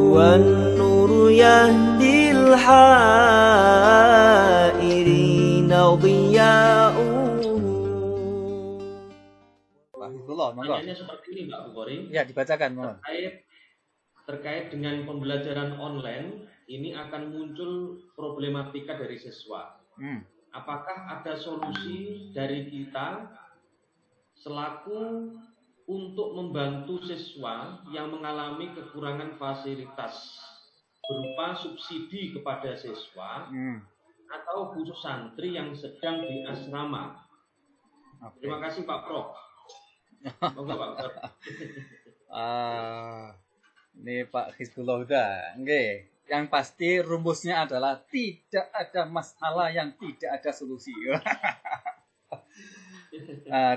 والنور يهدي الحائرين ضياؤه. Pak Hizbullah, monggo. Pertanyaannya seperti ini Pak Bukhari. Ya, dibacakan, mohon. Terkait dengan pembelajaran online, ini akan muncul problematika dari siswa. Apakah ada solusi dari kita selaku untuk membantu siswa yang mengalami kekurangan fasilitas berupa subsidi kepada siswa atau khusus santri yang sedang di asrama? Terima kasih Pak Prof. Monggo Pak Prof. Ini Pak Hizbullah udah. Nggih. Yang pasti rumusnya adalah tidak ada masalah yang tidak ada solusi.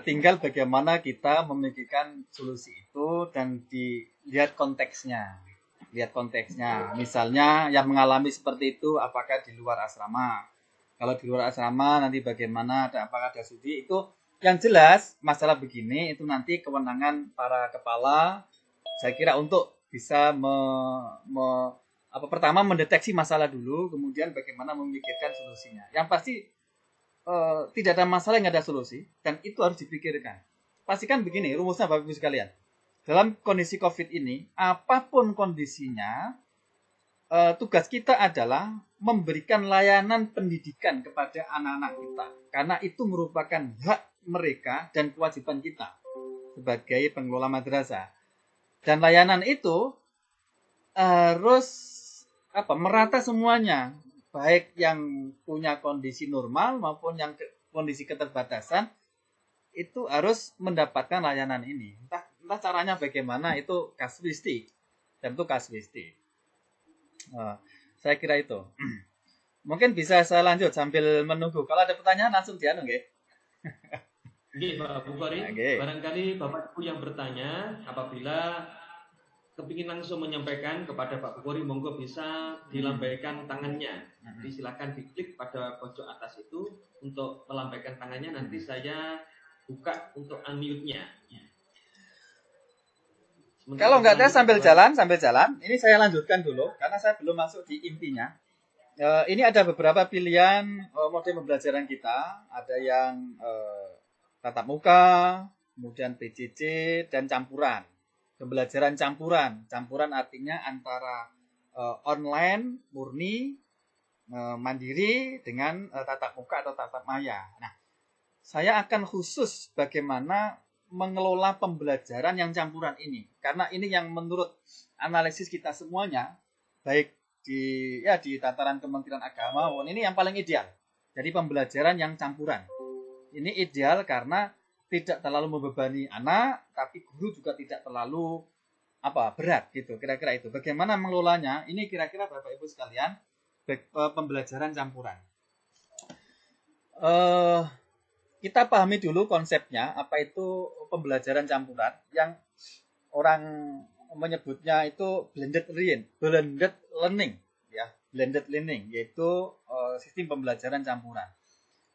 Tinggal bagaimana kita memikirkan solusi itu dan dilihat konteksnya. Lihat konteksnya. Misalnya yang mengalami seperti itu apakah di luar asrama? Kalau di luar asrama nanti bagaimana? Apakah ada studi? Itu yang jelas masalah begini itu nanti kewenangan para kepala. Saya kira untuk bisa pertama mendeteksi masalah dulu, kemudian bagaimana memikirkan solusinya. Yang pasti tidak ada masalah yang ada solusi, dan itu harus dipikirkan. Pastikan begini, rumusnya Bapak Ibu sekalian. Dalam kondisi COVID ini, apapun kondisinya, tugas kita adalah memberikan layanan pendidikan kepada anak-anak kita. Karena itu merupakan hak mereka dan kewajiban kita sebagai pengelola madrasah. Dan layanan itu harus merata semuanya, baik yang punya kondisi normal maupun yang kondisi keterbatasan itu harus mendapatkan layanan ini. Entah caranya bagaimana, itu kasuistik, dan itu kasuistik. Saya kira itu. Mungkin bisa saya lanjut sambil menunggu. Kalau ada pertanyaan langsung dianu nggih. Nggih Pak Bukhari. Barangkali Bapak Ibu yang bertanya apabila kepingin langsung menyampaikan kepada Pak Bukhari, monggo bisa dilambaikan tangannya. Silakan diklik pada pojok atas itu untuk melambaikan tangannya. Nanti saya buka untuk unmute-nya. Kalau nggak ada sambil jalan. Ini saya lanjutkan dulu karena saya belum masuk di intinya. Ini ada beberapa pilihan model pembelajaran kita. Ada yang tatap muka, kemudian PJJ dan campuran. Pembelajaran campuran artinya antara online murni mandiri dengan tatap muka atau tatap maya. Nah, saya akan khusus bagaimana mengelola pembelajaran yang campuran ini, karena ini yang menurut analisis kita semuanya, baik di tataran Kementerian Agama, ini yang paling ideal. Jadi pembelajaran yang campuran ini ideal karena tidak terlalu membebani anak, tapi guru juga tidak terlalu berat gitu. Kira-kira itu. Bagaimana mengelolanya? Ini kira-kira Bapak Ibu sekalian, pembelajaran campuran. Kita pahami dulu konsepnya, apa itu pembelajaran campuran, yang orang menyebutnya itu blended learning, ya, blended learning, yaitu sistem pembelajaran campuran.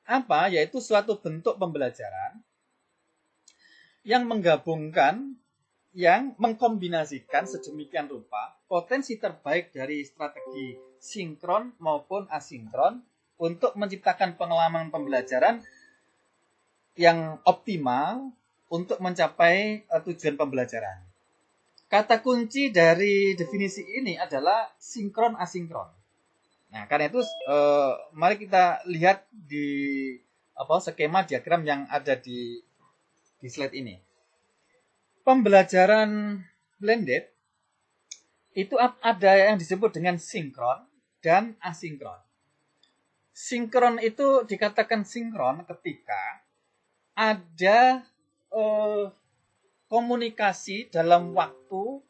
Apa? Yaitu suatu bentuk pembelajaran yang menggabungkan, yang mengkombinasikan sedemikian rupa potensi terbaik dari strategi sinkron maupun asinkron untuk menciptakan pengalaman pembelajaran yang optimal untuk mencapai tujuan pembelajaran. Kata kunci dari definisi ini adalah sinkron asinkron. Nah, karena itu mari kita lihat di skema diagram yang ada di slide ini. Pembelajaran blended itu ada yang disebut dengan sinkron dan asinkron. Sinkron itu dikatakan sinkron ketika ada komunikasi dalam waktu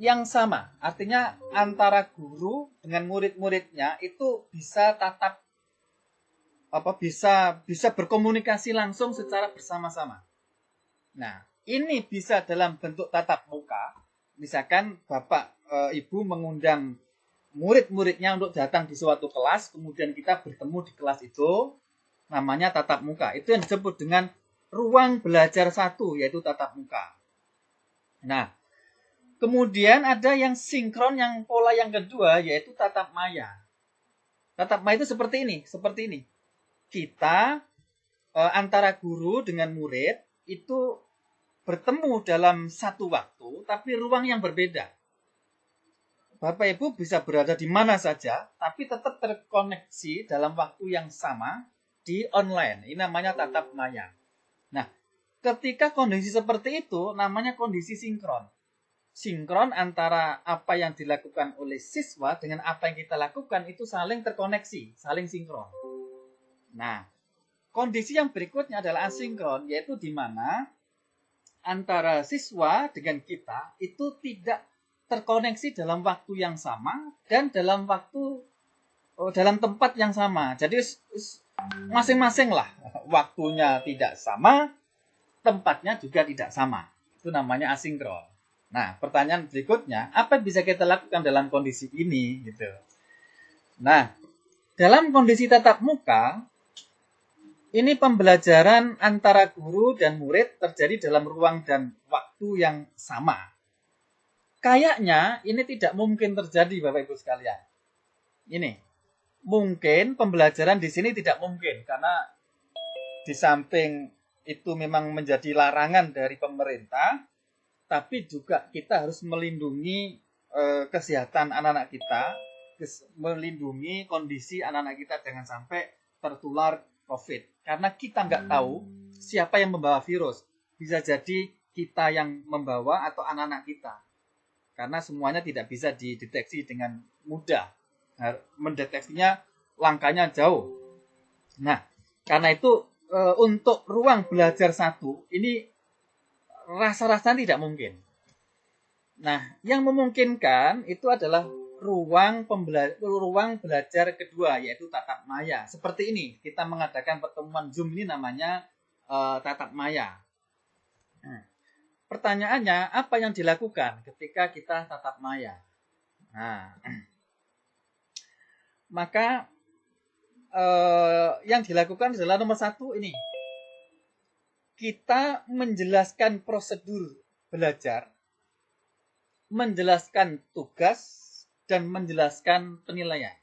yang sama. Artinya antara guru dengan murid-muridnya itu bisa bisa berkomunikasi langsung secara bersama-sama. Nah, ini bisa dalam bentuk tatap muka. Misalkan Bapak Ibu mengundang murid-muridnya untuk datang di suatu kelas, kemudian kita bertemu di kelas itu, namanya tatap muka. Itu yang disebut dengan ruang belajar satu, yaitu tatap muka. Nah, Kemudian ada yang sinkron, yang pola yang kedua, yaitu tatap maya. Tatap maya itu seperti ini. Kita antara guru dengan murid itu bertemu dalam satu waktu, tapi ruang yang berbeda. Bapak Ibu bisa berada di mana saja, tapi tetap terkoneksi dalam waktu yang sama di online. Ini namanya tatap maya. Nah, ketika kondisi seperti itu, namanya kondisi sinkron. Sinkron antara apa yang dilakukan oleh siswa dengan apa yang kita lakukan itu saling terkoneksi, saling sinkron. Nah, kondisi yang berikutnya adalah asinkron, yaitu di mana antara siswa dengan kita itu tidak terkoneksi dalam waktu yang sama dan dalam tempat yang sama. Jadi masing-masing lah, waktunya tidak sama, tempatnya juga tidak sama. Itu namanya asinkron. Nah, pertanyaan berikutnya, apa yang bisa kita lakukan dalam kondisi ini? Gitu. Nah, dalam kondisi tatap muka, ini pembelajaran antara guru dan murid terjadi dalam ruang dan waktu yang sama. Kayaknya ini tidak mungkin terjadi, Bapak Ibu sekalian. Ini, mungkin pembelajaran di sini tidak mungkin, karena di samping itu memang menjadi larangan dari pemerintah, tapi juga kita harus melindungi kesehatan anak-anak kita, melindungi kondisi anak-anak kita jangan sampai tertular COVID. Karena kita nggak tahu siapa yang membawa virus. Bisa jadi kita yang membawa atau anak-anak kita. Karena semuanya tidak bisa dideteksi dengan mudah. Mendeteksinya langkahnya jauh. Nah, karena itu untuk ruang belajar satu, ini rasa-rasanya tidak mungkin. Nah, yang memungkinkan itu adalah ruang belajar kedua, yaitu tatap maya. Seperti ini, kita mengadakan pertemuan Zoom ini namanya tatap maya. Pertanyaannya, apa yang dilakukan ketika kita tatap maya? Nah, maka yang dilakukan adalah nomor satu ini. Kita menjelaskan prosedur belajar, menjelaskan tugas, dan menjelaskan penilaian.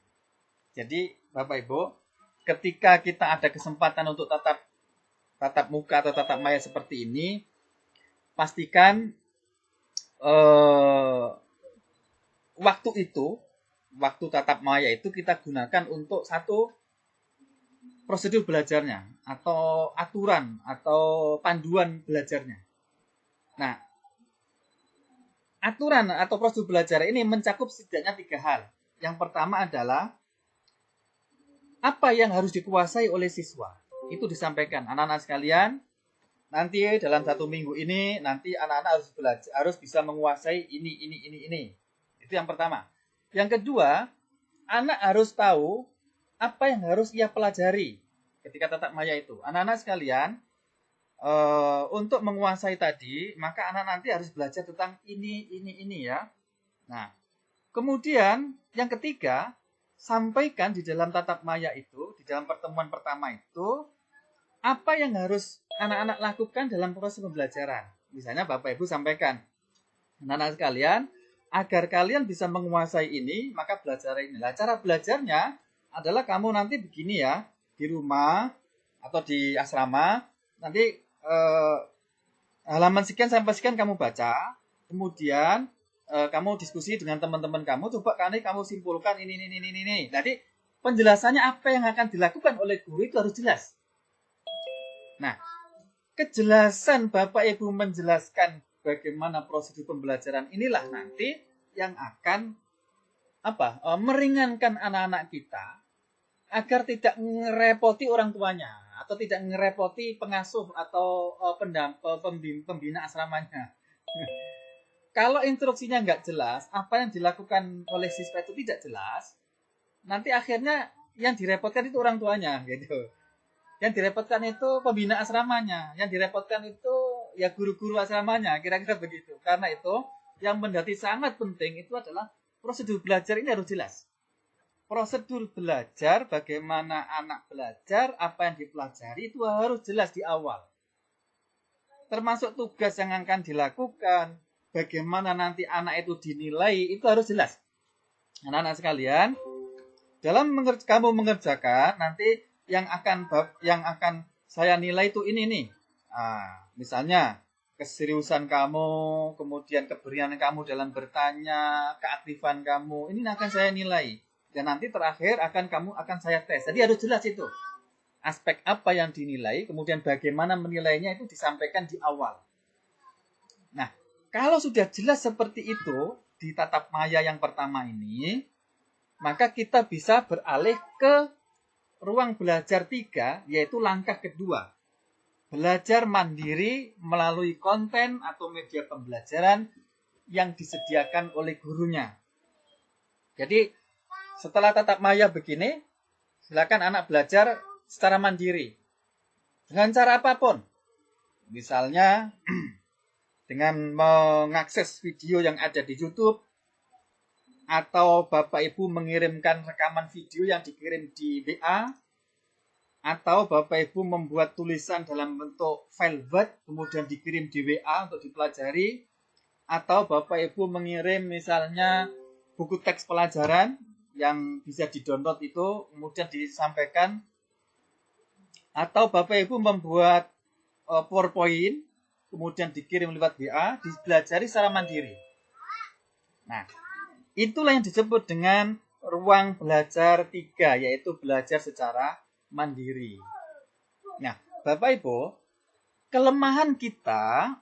Jadi, Bapak Ibu, ketika kita ada kesempatan untuk tatap muka atau tatap maya seperti ini, pastikan waktu tatap maya itu kita gunakan untuk satu, prosedur belajarnya atau aturan atau panduan belajarnya. Nah, aturan atau prosedur belajar ini mencakup setidaknya 3 hal. Yang pertama adalah apa yang harus dikuasai oleh siswa. Itu disampaikan anak-anak sekalian. Nanti dalam 1 minggu ini nanti anak-anak harus bisa menguasai ini. Itu yang pertama. Yang kedua, anak harus tahu apa yang harus ia pelajari ketika tatap maya itu. Anak-anak sekalian, untuk menguasai tadi, maka anak nanti harus belajar tentang ini ya. Nah, kemudian yang ketiga, sampaikan di dalam tatap maya itu, di dalam pertemuan pertama itu, apa yang harus anak-anak lakukan dalam proses pembelajaran. Misalnya Bapak Ibu sampaikan, anak-anak sekalian, agar kalian bisa menguasai ini, maka belajar inilah. Cara belajarnya adalah kamu nanti begini ya, di rumah atau di asrama, nanti halaman sekian sampai sekian kamu baca, kemudian kamu diskusi dengan teman-teman kamu, coba kamu simpulkan ini. Jadi penjelasannya apa yang akan dilakukan oleh guru itu harus jelas. Nah, kejelasan Bapak Ibu menjelaskan bagaimana prosedur pembelajaran inilah nanti yang akan meringankan anak-anak kita agar tidak ngerepoti orang tuanya atau tidak ngerepoti pengasuh atau pembina asramanya. Kalau instruksinya nggak jelas, apa yang dilakukan oleh siswa itu tidak jelas, nanti akhirnya yang direpotkan itu orang tuanya, gitu. Yang direpotkan itu pembina asramanya, yang direpotkan itu ya guru-guru asramanya, kira-kira begitu. Karena itu yang menjadi sangat penting itu adalah prosedur belajar ini harus jelas. Prosedur belajar, bagaimana anak belajar, apa yang dipelajari itu harus jelas di awal. Termasuk tugas yang akan dilakukan, bagaimana nanti anak itu dinilai itu harus jelas. Anak-anak sekalian, dalam kamu mengerjakan nanti yang akan saya nilai itu ini nih. Misalnya keseriusan kamu, kemudian keberanian kamu dalam bertanya, keaktifan kamu, ini akan saya nilai. Dan nanti terakhir akan saya tes. Jadi harus jelas itu. Aspek apa yang dinilai, kemudian bagaimana menilainya itu disampaikan di awal. Nah, kalau sudah jelas seperti itu di tatap maya yang pertama ini, maka kita bisa beralih ke ruang belajar 3, yaitu langkah kedua. Belajar mandiri melalui konten atau media pembelajaran yang disediakan oleh gurunya. Jadi, setelah tatap maya begini, silakan anak belajar secara mandiri. Dengan cara apapun. Misalnya, dengan mengakses video yang ada di YouTube, atau Bapak Ibu mengirimkan rekaman video yang dikirim di WA, atau Bapak Ibu membuat tulisan dalam bentuk file Word, kemudian dikirim di WA untuk dipelajari, atau Bapak Ibu mengirim misalnya buku teks pelajaran yang bisa di-download itu, kemudian disampaikan, atau Bapak Ibu membuat PowerPoint, kemudian dikirim lewat WA, dipelajari secara mandiri. Nah, itulah yang disebut dengan ruang belajar 3, yaitu belajar secara mandiri. Nah, Bapak Ibu, kelemahan kita,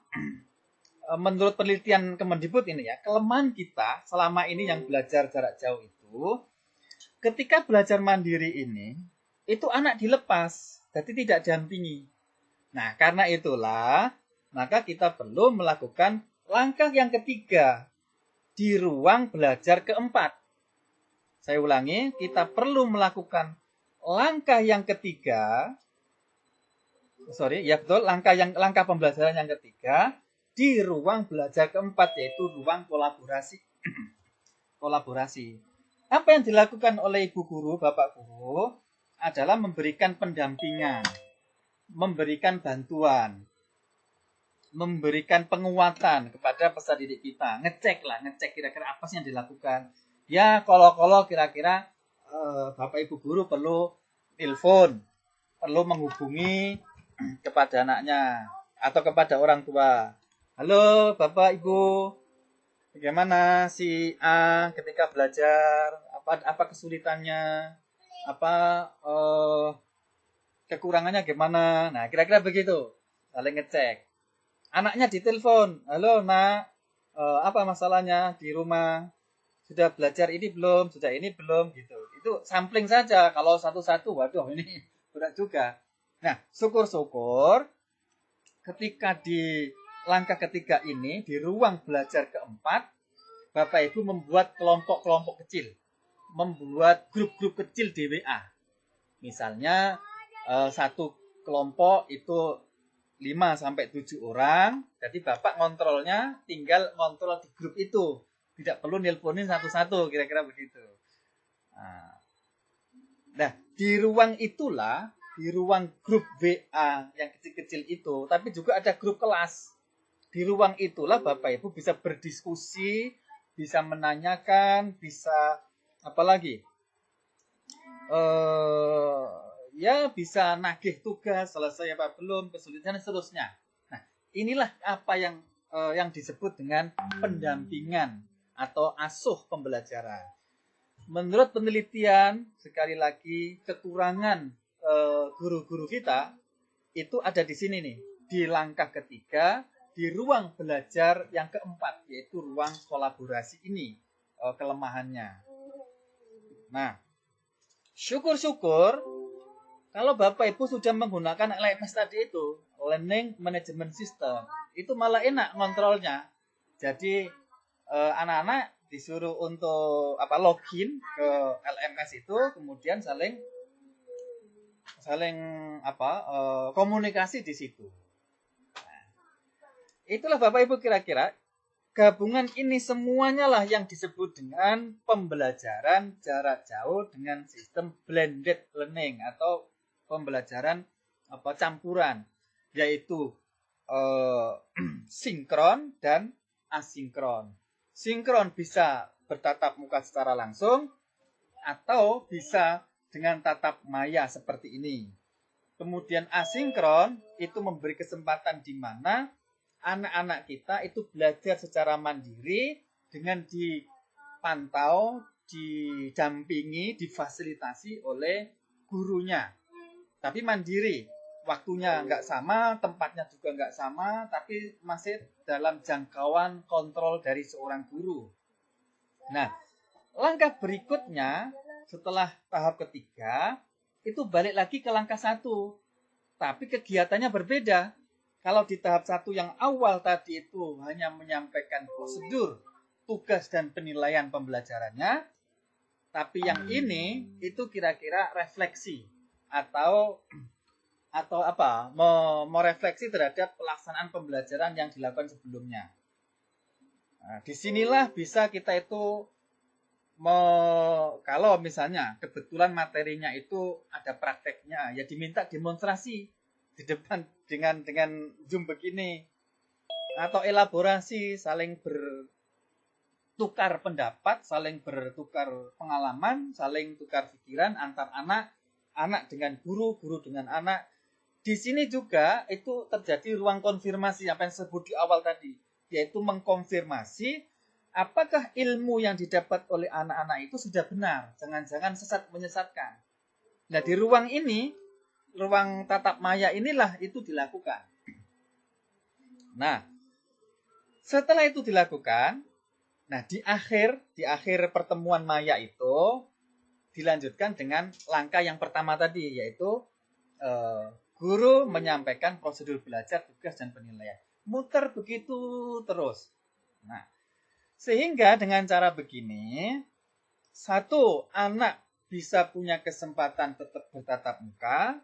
menurut penelitian Kemendikbud ini ya, kelemahan kita selama ini yang belajar jarak jauh itu, ketika belajar mandiri ini, itu anak dilepas, jadi tidak dampingi. Nah, karena itulah, maka kita perlu melakukan langkah yang ketiga di ruang belajar keempat. Saya ulangi, kita perlu melakukan langkah yang ketiga, langkah pembelajaran yang ketiga di ruang belajar keempat, yaitu ruang kolaborasi. Kolaborasi. Apa yang dilakukan oleh Ibu Guru, Bapak Guru, adalah memberikan pendampingan, memberikan bantuan, memberikan penguatan kepada peserta didik kita. Ngecek kira-kira apa sih yang dilakukan. Ya, kalau kira-kira Bapak Ibu Guru perlu telepon, perlu menghubungi kepada anaknya atau kepada orang tua. Halo Bapak Ibu, bagaimana si A ketika belajar? Apa kesulitannya? Apa kekurangannya gimana? Nah, kira-kira begitu. Saling ngecek. Anaknya ditelepon, halo nak, apa masalahnya di rumah? Sudah belajar ini belum? Sudah ini belum? Gitu. Itu sampling saja. Kalau satu-satu, waduh ini berat juga. Nah, syukur-syukur ketika di langkah ketiga ini, di ruang belajar keempat, Bapak Ibu membuat kelompok-kelompok kecil. Membuat grup-grup kecil di WA. Misalnya, satu kelompok itu 5-7 orang, jadi Bapak ngontrolnya tinggal ngontrol di grup itu. Tidak perlu nelponin satu-satu, kira-kira begitu. Nah, di ruang itulah, di ruang grup WA yang kecil-kecil itu, tapi juga ada grup kelas. Di ruang itulah Bapak Ibu bisa berdiskusi, bisa menanyakan, bisa apa lagi? Ya bisa nagih tugas, selesai apa belum, kesulitan dan seterusnya. Nah, inilah apa yang disebut dengan pendampingan atau asuh pembelajaran. Menurut penelitian, sekali lagi, kekurangan guru-guru kita itu ada di sini nih, di langkah ketiga, di ruang belajar yang keempat, yaitu ruang kolaborasi ini, kelemahannya. Nah, syukur-syukur kalau Bapak Ibu sudah menggunakan LMS tadi itu, Learning Management System, itu malah enak ngontrolnya. Jadi anak-anak disuruh untuk login ke LMS itu, kemudian saling komunikasi di situ. Nah, itulah Bapak Ibu kira-kira gabungan ini semuanya lah yang disebut dengan pembelajaran jarak jauh dengan sistem blended learning atau pembelajaran campuran, yaitu sinkron dan asinkron. Sinkron bisa bertatap muka secara langsung atau bisa dengan tatap maya seperti ini. Kemudian asinkron itu memberi kesempatan di mana anak-anak kita itu belajar secara mandiri dengan dipantau, didampingi, difasilitasi oleh gurunya. Tapi mandiri, waktunya nggak sama, tempatnya juga nggak sama, tapi masih dalam jangkauan kontrol dari seorang guru. Nah, langkah berikutnya setelah tahap ketiga, itu balik lagi ke langkah 1. Tapi kegiatannya berbeda. Kalau di tahap 1 yang awal tadi itu hanya menyampaikan prosedur, tugas dan penilaian pembelajarannya. Tapi yang ini itu kira-kira refleksi atau apa? Merefleksi terhadap pelaksanaan pembelajaran yang dilakukan sebelumnya. Nah, disinilah bisa kita itu kalau misalnya kebetulan materinya itu ada prakteknya, ya diminta demonstrasi di depan dengan Zoom begini, atau elaborasi, saling bertukar pendapat, saling bertukar pengalaman, saling tukar pikiran antar anak dengan guru dengan anak. Di sini juga itu terjadi ruang konfirmasi apa yang disebut di awal tadi, yaitu mengkonfirmasi apakah ilmu yang didapat oleh anak-anak itu sudah benar, jangan-jangan sesat menyesatkan. Nah, di ruang ini, ruang tatap maya inilah itu dilakukan. Nah, setelah itu dilakukan, nah di akhir pertemuan maya itu dilanjutkan dengan langkah yang pertama tadi, yaitu guru menyampaikan prosedur belajar, tugas, dan penilaian. Muter begitu terus. Nah, sehingga dengan cara begini, satu, anak bisa punya kesempatan tetap bertatap muka,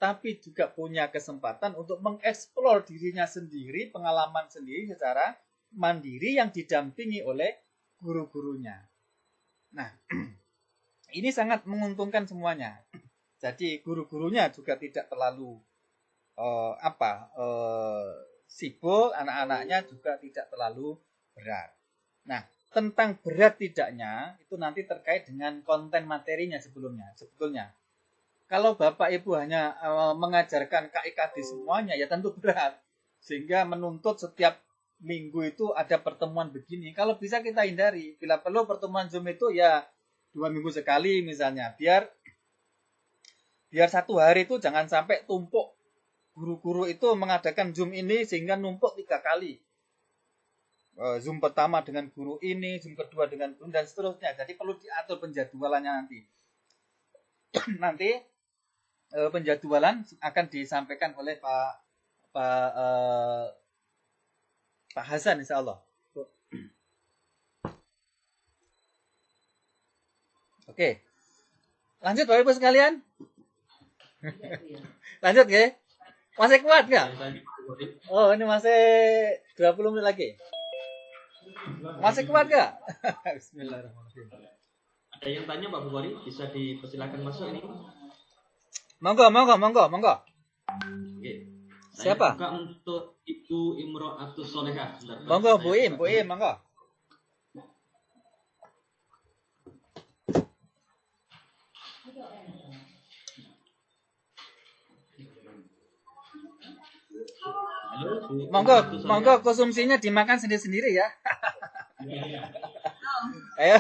tapi juga punya kesempatan untuk mengeksplor dirinya sendiri, pengalaman sendiri secara mandiri yang didampingi oleh guru-gurunya. Nah, ini sangat menguntungkan semuanya. Jadi guru-gurunya juga tidak terlalu sibuk, anak-anaknya juga tidak terlalu berat. Nah, tentang berat tidaknya itu nanti terkait dengan konten materinya sebetulnya. Kalau Bapak Ibu hanya mengajarkan KIKD semuanya, ya tentu berat. Sehingga menuntut setiap minggu itu ada pertemuan begini. Kalau bisa kita hindari. Bila perlu pertemuan Zoom itu ya 2 minggu sekali misalnya. Biar 1 hari itu jangan sampai tumpuk. Guru-guru itu mengadakan Zoom ini sehingga numpuk 3 kali. Zoom pertama dengan guru ini, Zoom kedua dengan guru, dan seterusnya. Jadi perlu diatur penjadwalannya nanti. Nanti penjadwalan akan disampaikan oleh Pak Hasan insya Allah. Oke. Lanjut Bapak Ibu sekalian. Lanjut ya. Masih kuat nggak? Oh, ini masih 20 menit lagi. Masih kuat nggak? Bismillahirrahmanirrahim. Ada yang tanya Pak Bukhari, bisa dipersilakan masuk ini. Monggo. Oke. Siapa? Buka untuk Ibu Imro'atus Solehah. Monggo, Bu Im, monggo. Monggo konsumsinya dimakan sendiri-sendiri ya. Ayo.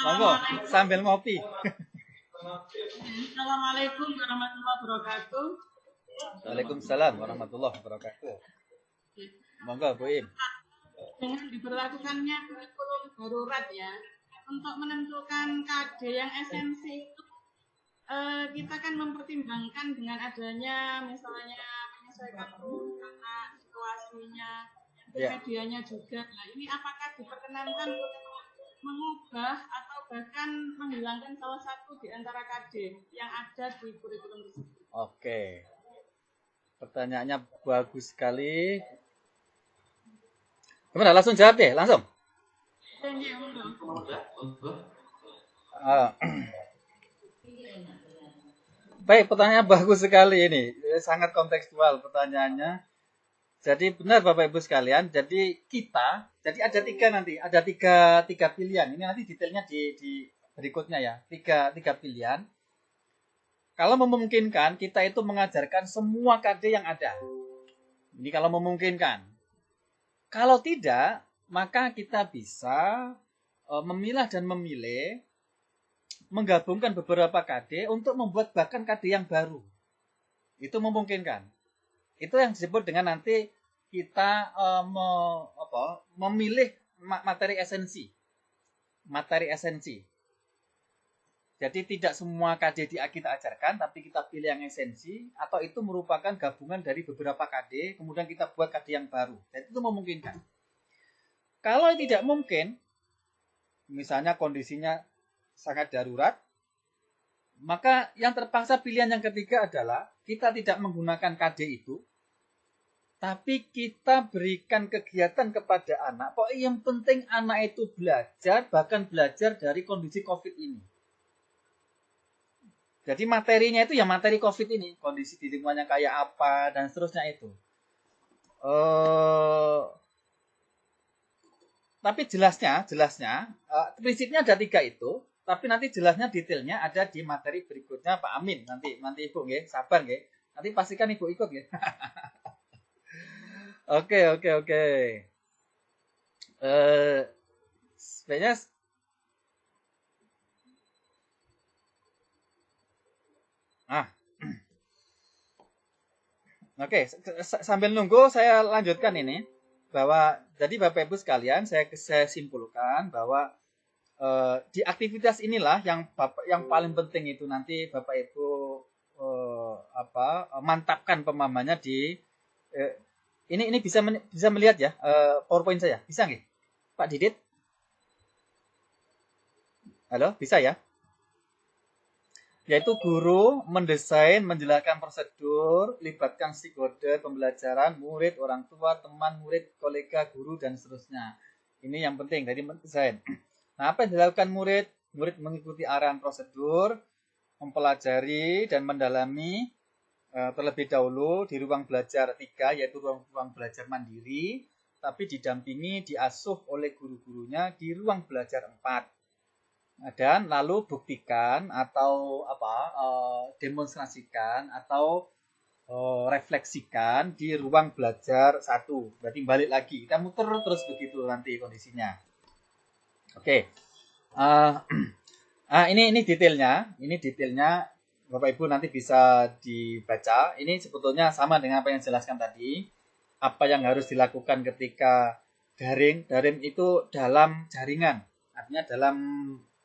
Monggo sambil ngopi. Assalamualaikum warahmatullahi wabarakatuh. Waalaikumsalam warahmatullahi wabarakatuh. Monggo Bu Im. Dengan diberlakukannya kurikulum darurat ya, untuk menentukan KD yang esensi itu kita kan mempertimbangkan dengan adanya misalnya menyesuaikan karena situasinya, medianya juga. Nah, ini apakah diperkenankan mengubah atau bahkan menghilangkan salah satu di antara KD yang ada di kurikulum tersebut? Oke. Pertanyaannya bagus sekali. Gimana? Langsung jawab deh, langsung. Baik, pertanyaan bagus sekali ini. Sangat kontekstual pertanyaannya. Jadi benar Bapak Ibu sekalian. Jadi ada tiga pilihan. Ini nanti detailnya di berikutnya ya. Tiga pilihan. Kalau memungkinkan, kita itu mengajarkan semua KD yang ada. Ini kalau memungkinkan. Kalau tidak, maka kita bisa memilah dan memilih, menggabungkan beberapa KD untuk membuat bahkan KD yang baru. Itu memungkinkan. Itu yang disebut dengan nanti kita memilih materi esensi. Materi esensi. Jadi tidak semua KD kita ajarkan, tapi kita pilih yang esensi, atau itu merupakan gabungan dari beberapa KD, kemudian kita buat KD yang baru. Jadi itu memungkinkan. Kalau tidak mungkin, misalnya kondisinya sangat darurat, maka yang terpaksa pilihan yang ketiga adalah kita tidak menggunakan KD itu, tapi kita berikan kegiatan kepada anak. Pokoknya yang penting anak itu belajar, bahkan belajar dari kondisi COVID ini. Jadi materinya itu ya materi COVID ini, kondisi di lingkungannya kayak apa dan seterusnya itu. Tapi jelasnya prinsipnya ada 3 itu, tapi nanti jelasnya detailnya ada di materi berikutnya Pak Amin. Nanti Ibu nggih, sabar nggih. Nanti pastikan Ibu ikut nggih. Oke. Sebenarnya Oke, sambil nunggu saya lanjutkan ini bahwa jadi Bapak Ibu sekalian saya simpulkan bahwa di aktivitas inilah yang paling penting itu nanti Bapak Ibu mantapkan pemahamannya di ini bisa melihat ya PowerPoint saya. Bisa nggih? Pak Didit? Halo, bisa ya? Yaitu guru mendesain, menjelaskan prosedur, libatkan stakeholder pembelajaran, murid, orang tua, teman, murid, kolega, guru, dan seterusnya. Ini yang penting dari mendesain. Nah, apa yang dilakukan murid? Murid mengikuti arahan prosedur, mempelajari dan mendalami terlebih dahulu di ruang belajar 3, yaitu ruang belajar mandiri, tapi didampingi, diasuh oleh guru-gurunya di ruang belajar 4. Dan lalu buktikan atau demonstrasikan atau refleksikan di ruang belajar 1. Berarti balik lagi, kita muter terus begitu nanti kondisinya. Oke. Ini detailnya. Ini detailnya Bapak Ibu nanti bisa dibaca. Ini sebetulnya sama dengan apa yang dijelaskan tadi. Apa yang harus dilakukan ketika daring itu dalam jaringan. Artinya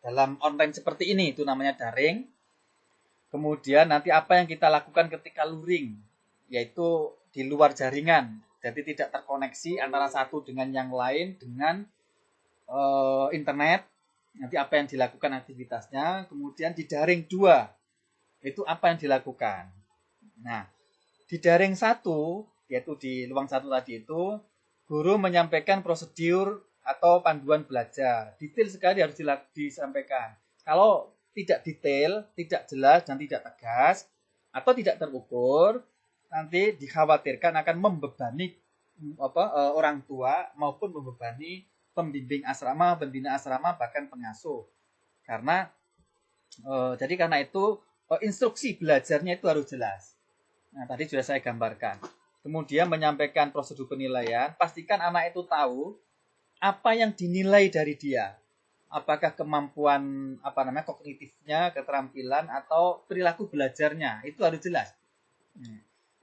dalam online seperti ini, itu namanya daring. Kemudian nanti apa yang kita lakukan ketika luring, yaitu di luar jaringan. Jadi tidak terkoneksi antara satu dengan yang lain dengan internet. Nanti apa yang dilakukan aktivitasnya. Kemudian di daring 2, itu apa yang dilakukan. Nah, di daring 1, yaitu di ruang 1 tadi itu, guru menyampaikan prosedur atau panduan belajar. Detail sekali harus disampaikan. Kalau tidak detail, tidak jelas, dan tidak tegas, atau tidak terukur, nanti dikhawatirkan akan membebani orang tua maupun membebani pembimbing asrama, pembina asrama, bahkan pengasuh. Karena itu instruksi belajarnya itu harus jelas. Nah, tadi sudah saya gambarkan. Kemudian menyampaikan prosedur penilaian, pastikan anak itu tahu apa yang dinilai dari dia. Apakah kemampuan kognitifnya, keterampilan atau perilaku belajarnya, itu harus jelas.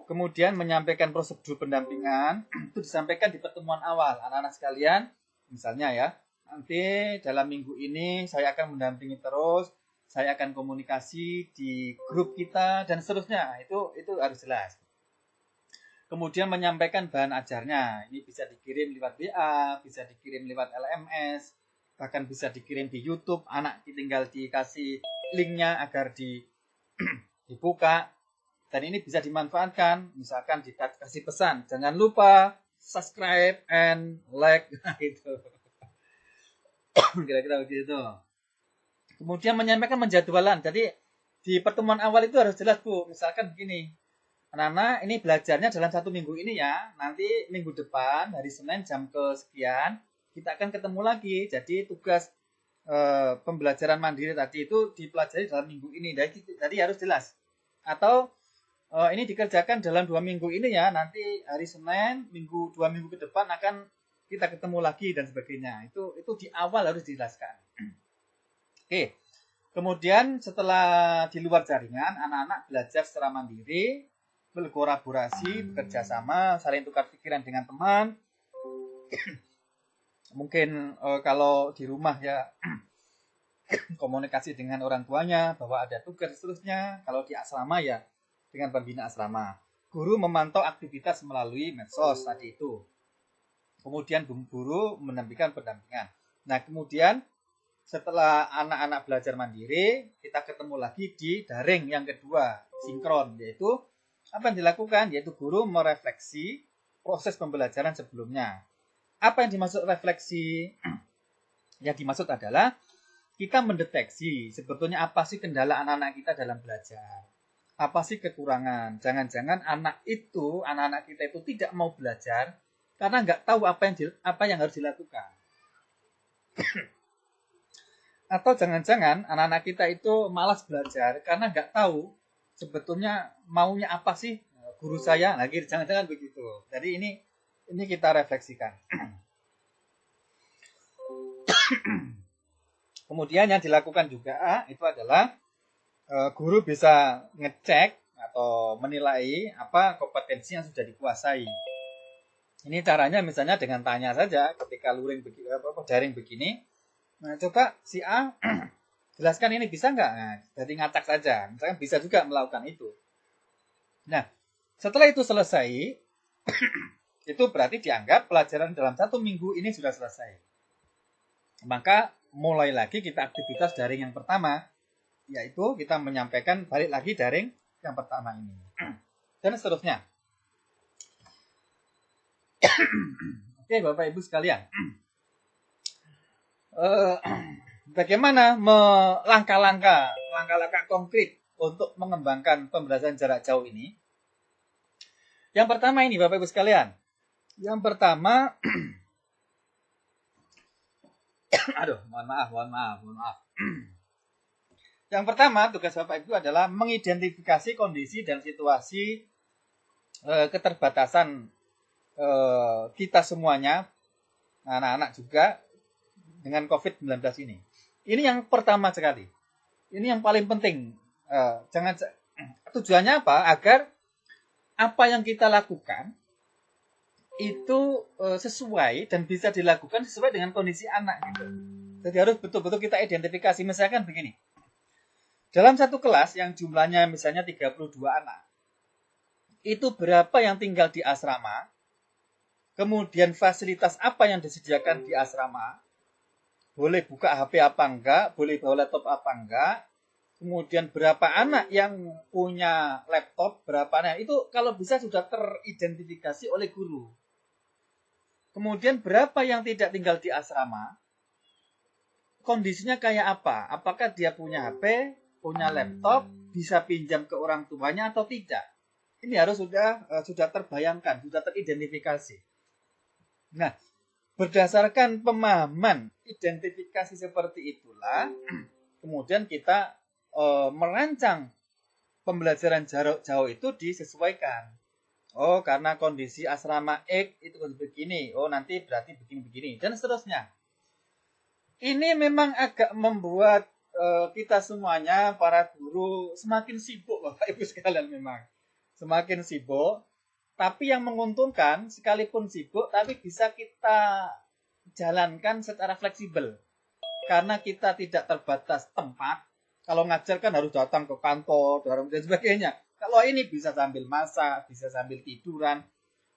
Kemudian menyampaikan prosedur pendampingan, itu disampaikan di pertemuan awal. Anak-anak sekalian, misalnya ya, nanti dalam minggu ini saya akan mendampingi terus, saya akan komunikasi di grup kita dan seterusnya. Itu harus jelas. Kemudian menyampaikan bahan ajarnya. Ini bisa dikirim lewat WA, bisa dikirim lewat LMS, bahkan bisa dikirim di YouTube. Anak tinggal dikasih linknya agar dibuka. Dan ini bisa dimanfaatkan. Misalkan dikasih pesan, jangan lupa subscribe and like. Gitu. Kira-kira begitu. Kemudian menyampaikan penjadwalan. Jadi di pertemuan awal itu harus jelas Bu. Misalkan begini. anak-anak ini belajarnya dalam 1 minggu ini ya. Nanti minggu depan hari Senin jam kesekian kita akan ketemu lagi. Jadi tugas pembelajaran mandiri tadi itu dipelajari dalam minggu ini. Jadi harus jelas. Atau ini dikerjakan dalam 2 minggu ini ya. Nanti hari Senin 2 minggu ke depan akan kita ketemu lagi dan sebagainya. Itu di awal harus dijelaskan. Oke. Kemudian setelah di luar jaringan, anak-anak belajar secara mandiri, berkolaborasi, bekerja sama, saling tukar pikiran dengan teman. Mungkin kalau di rumah ya komunikasi dengan orang tuanya bahwa ada tugas seterusnya. Kalau di asrama ya dengan pembina asrama. Guru memantau aktivitas melalui medsos tadi itu. Kemudian guru menampilkan pendampingan. Nah, kemudian setelah anak-anak belajar mandiri, kita ketemu lagi di daring yang kedua, sinkron, yaitu apa yang dilakukan? Yaitu guru merefleksi proses pembelajaran sebelumnya. Apa yang dimaksud refleksi? Yang dimaksud adalah kita mendeteksi sebetulnya apa sih kendala anak-anak kita dalam belajar. Apa sih kekurangan? Jangan-jangan anak-anak kita itu tidak mau belajar karena nggak tahu apa yang harus dilakukan. Atau jangan-jangan anak-anak kita itu malas belajar karena nggak tahu sebetulnya maunya apa sih guru saya. Nah, jangan-jangan begitu. Jadi ini kita refleksikan. Kemudian yang dilakukan juga itu adalah guru bisa ngecek atau menilai apa kompetensi yang sudah dikuasai. Ini caranya misalnya dengan tanya saja ketika daring begini. Nah, coba si A jelaskan ini bisa nggak? Nah, jadi ngacak saja. Misalkan bisa juga melakukan itu. Nah, setelah itu selesai, itu berarti dianggap pelajaran dalam 1 minggu ini sudah selesai. Maka mulai lagi kita aktivitas daring yang pertama, yaitu kita menyampaikan balik lagi daring yang pertama ini. Dan seterusnya. Oke, Bapak Ibu sekalian. Bagaimana langkah-langkah konkret untuk mengembangkan pembelajaran jarak jauh ini? Yang pertama ini Bapak Ibu sekalian. Yang pertama mohon maaf. Yang pertama tugas Bapak Ibu adalah mengidentifikasi kondisi dan situasi keterbatasan kita semuanya, anak-anak juga dengan COVID-19 ini. Ini yang pertama sekali. Ini yang paling penting. Tujuannya apa? Agar apa yang kita lakukan itu sesuai dan bisa dilakukan sesuai dengan kondisi anak gitu. Jadi harus betul-betul kita identifikasi. Misalkan begini. Dalam satu kelas yang jumlahnya misalnya 32 anak. Itu berapa yang tinggal di asrama? Kemudian fasilitas apa yang disediakan di asrama? Boleh buka HP apa enggak? Boleh bawa laptop apa enggak? Kemudian berapa anak yang punya laptop? Berapa anak? Itu kalau bisa sudah teridentifikasi oleh guru. Kemudian berapa yang tidak tinggal di asrama? Kondisinya kayak apa? Apakah dia punya HP, punya laptop, bisa pinjam ke orang tuanya atau tidak? Ini harus sudah terbayangkan, sudah teridentifikasi. Nah, berdasarkan pemahaman identifikasi seperti itulah, kemudian kita merancang pembelajaran jarak jauh itu disesuaikan. Oh, karena kondisi asrama X itu begini. Oh, nanti berarti begini-begini. Dan seterusnya. Ini memang agak membuat kita semuanya, para guru, semakin sibuk, Bapak Ibu sekalian memang. Semakin sibuk. Tapi yang menguntungkan, sekalipun sibuk, tapi bisa kita jalankan secara fleksibel. Karena kita tidak terbatas tempat. Kalau ngajar kan harus datang ke kantor, dan sebagainya. Kalau ini bisa sambil masak, bisa sambil tiduran,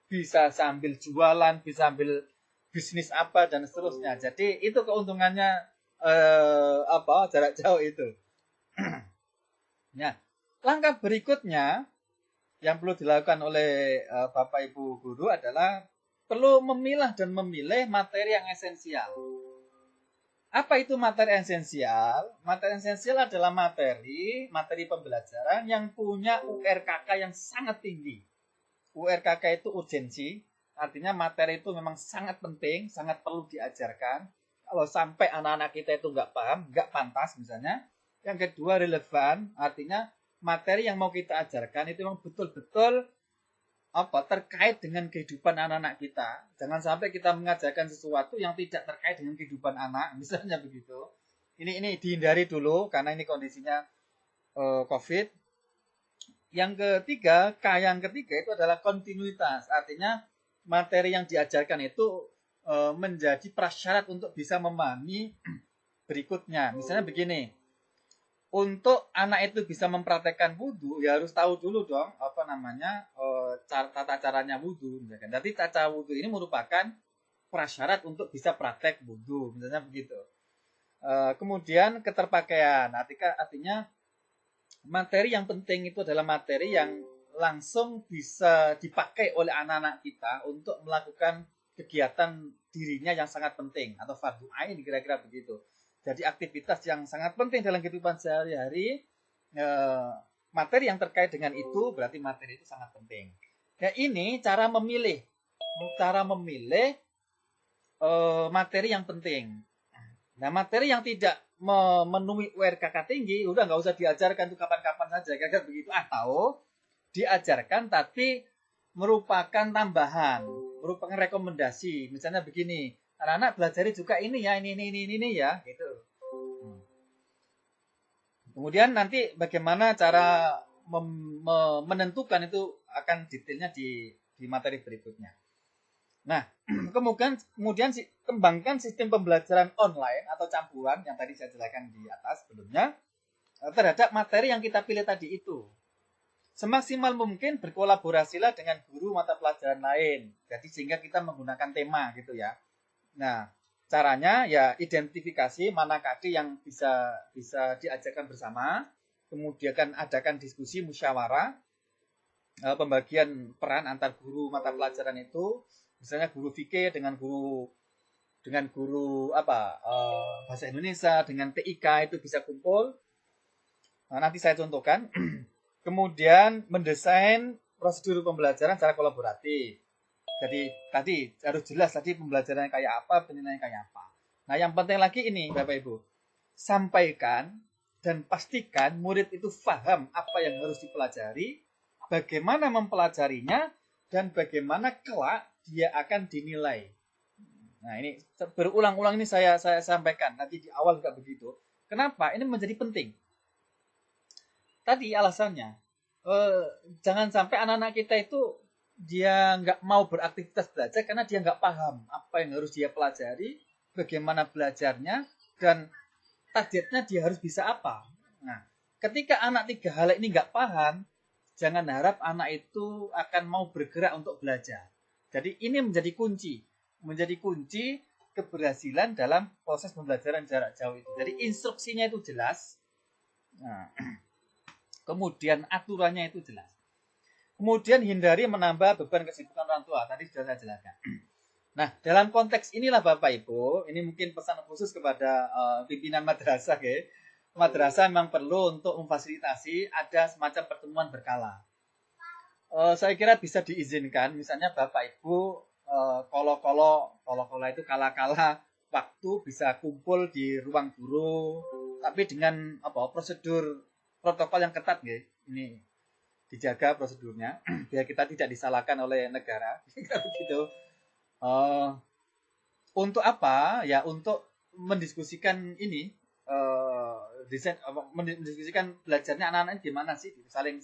bisa sambil jualan, bisa sambil bisnis apa, dan seterusnya. Jadi itu keuntungannya jarak jauh itu. Nah, langkah berikutnya yang perlu dilakukan oleh Bapak Ibu guru adalah perlu memilah dan memilih materi yang esensial. Apa itu materi esensial? Materi esensial adalah materi pembelajaran yang punya URKK yang sangat tinggi. URKK itu urgensi, artinya materi itu memang sangat penting, sangat perlu diajarkan. Kalau sampai anak-anak kita itu nggak paham, nggak pantas misalnya. Yang kedua relevan, artinya materi yang mau kita ajarkan itu memang betul-betul terkait dengan kehidupan anak-anak kita. Jangan sampai kita mengajarkan sesuatu yang tidak terkait dengan kehidupan anak, misalnya begitu. Ini dihindari dulu karena ini kondisinya COVID. Yang ketiga itu adalah kontinuitas. Artinya materi yang diajarkan itu menjadi prasyarat untuk bisa memahami berikutnya. Misalnya begini, untuk anak itu bisa mempraktekkan wudhu, ya harus tahu dulu dong tata caranya wudhu. Jadi tata wudhu ini merupakan prasyarat untuk bisa praktek wudhu, misalnya begitu. Kemudian keterpakaian, artinya materi yang penting itu adalah materi yang langsung bisa dipakai oleh anak-anak kita untuk melakukan kegiatan dirinya yang sangat penting atau fardhu ain, kira-kira begitu. Jadi aktivitas yang sangat penting dalam kehidupan sehari-hari, materi yang terkait dengan itu berarti materi itu sangat penting. Ya ini cara memilih materi yang penting. Nah materi yang tidak memenuhi URKK tinggi, udah nggak usah diajarkan tuh kapan-kapan saja, kira-kira begitu. Atau diajarkan tapi merupakan tambahan, merupakan rekomendasi. Misalnya begini. Anak-anak belajar juga ini ya, ini ya, gitu. Kemudian nanti bagaimana cara menentukan itu akan detailnya di materi berikutnya. Nah, kemudian kembangkan sistem pembelajaran online atau campuran yang tadi saya jelaskan di atas sebelumnya terhadap materi yang kita pilih tadi itu. Semaksimal mungkin berkolaborasilah dengan guru mata pelajaran lain. Jadi sehingga kita menggunakan tema gitu ya. Nah, caranya ya identifikasi mana KD yang bisa diajarkan bersama, kemudian adakan diskusi musyawarah, pembagian peran antar guru mata pelajaran itu, misalnya guru fikih dengan guru bahasa Indonesia dengan TIK itu bisa kumpul. Nah, nanti saya contohkan. Kemudian mendesain prosedur pembelajaran secara kolaboratif. Jadi tadi harus jelas tadi pembelajarannya kayak apa, penilaiannya kayak apa. Nah yang penting lagi ini Bapak Ibu, sampaikan dan pastikan murid itu paham apa yang harus dipelajari, bagaimana mempelajarinya, dan bagaimana kelak dia akan dinilai. Nah ini berulang-ulang ini saya sampaikan, nanti di awal juga begitu. Kenapa? Ini menjadi penting. Tadi alasannya, jangan sampai anak-anak kita itu dia nggak mau beraktivitas belajar karena dia nggak paham apa yang harus dia pelajari, bagaimana belajarnya, dan targetnya dia harus bisa apa. Nah, ketika anak tiga hal ini nggak paham, jangan harap anak itu akan mau bergerak untuk belajar. Jadi ini menjadi kunci keberhasilan dalam proses pembelajaran jarak jauh itu. Jadi instruksinya itu jelas, nah, kemudian aturannya itu jelas. Kemudian hindari menambah beban kesibukan orang tua. Tadi sudah saya jelaskan. Nah, dalam konteks inilah Bapak Ibu, ini mungkin pesan khusus kepada pimpinan madrasah ya. Madrasah memang perlu untuk memfasilitasi ada semacam pertemuan berkala. Saya kira bisa diizinkan, misalnya Bapak Ibu kolo-kolo itu kala-kala waktu bisa kumpul di ruang guru, tapi dengan prosedur protokol yang ketat ya. Ini dijaga prosedurnya biar kita tidak disalahkan oleh negara gitu. Untuk apa ya, untuk mendiskusikan ini mendiskusikan belajarnya anak-anak gimana sih, saling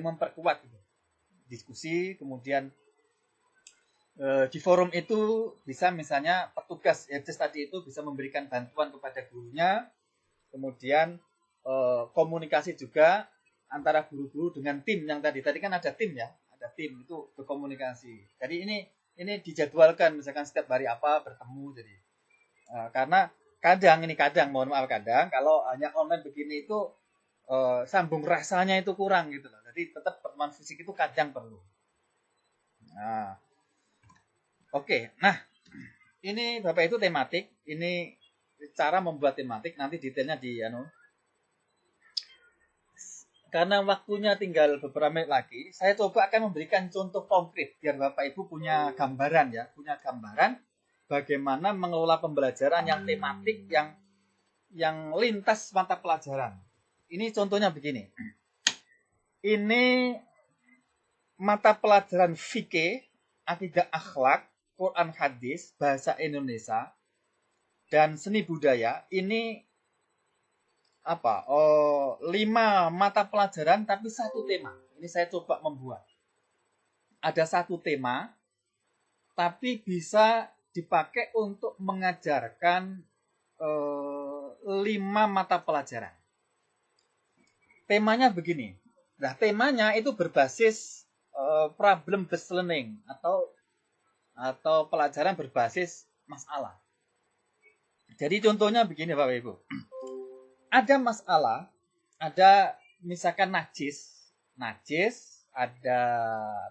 memperkuat gitu. Diskusi, kemudian di forum itu bisa misalnya petugas HEBS tadi itu bisa memberikan bantuan kepada gurunya, kemudian komunikasi juga antara guru-guru dengan tim yang tadi kan ada tim ya, ada tim itu berkomunikasi. Jadi ini dijadwalkan misalkan setiap hari apa bertemu. Jadi karena kadang mohon maaf kalau hanya online begini itu sambung rasanya itu kurang gitu loh. Jadi tetap pertemuan fisik itu kadang perlu. Nah, oke. Nah, ini Bapak itu tematik, ini cara membuat tematik, nanti detailnya di karena waktunya tinggal beberapa menit lagi, saya coba akan memberikan contoh konkret biar Bapak Ibu punya gambaran ya, punya gambaran bagaimana mengelola pembelajaran yang tematik, yang lintas mata pelajaran. Ini contohnya begini. Ini mata pelajaran fikih, akidah akhlak, Quran hadis, bahasa Indonesia, dan seni budaya. Ini 5 mata pelajaran tapi satu tema. Ini saya coba membuat. Ada satu tema, tapi bisa dipakai untuk mengajarkan 5 mata pelajaran. Temanya begini. Nah, temanya itu berbasis problem based learning atau pelajaran berbasis masalah. Jadi contohnya begini Bapak Ibu. Ada masalah, ada misalkan najis, ada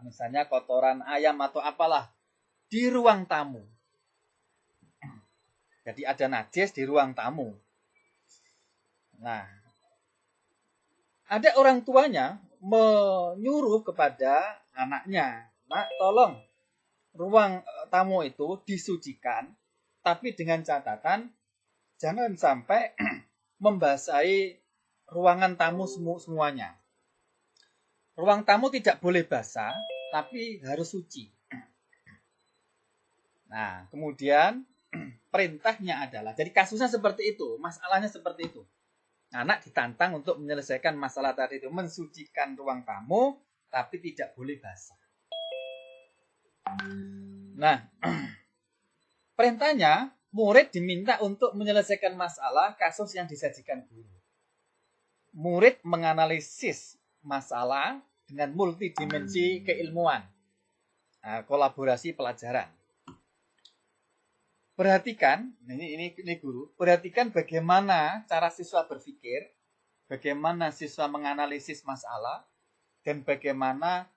misalnya kotoran ayam atau apalah di ruang tamu. Jadi ada najis di ruang tamu. Nah, ada orang tuanya menyuruh kepada anaknya, "Nak, tolong ruang tamu itu disucikan, tapi dengan catatan jangan sampai membasahi ruangan tamu semuanya. Ruang tamu tidak boleh basah, tapi harus suci." Nah, kemudian perintahnya adalah, jadi kasusnya seperti itu, masalahnya seperti itu. Anak ditantang untuk menyelesaikan masalah tadi itu, mensucikan ruang tamu, tapi tidak boleh basah. Nah, perintahnya, murid diminta untuk menyelesaikan masalah kasus yang disajikan guru. Murid menganalisis masalah dengan multidimensi keilmuan. Nah, kolaborasi pelajaran. Perhatikan, ini guru, perhatikan bagaimana cara siswa berpikir, bagaimana siswa menganalisis masalah, dan bagaimana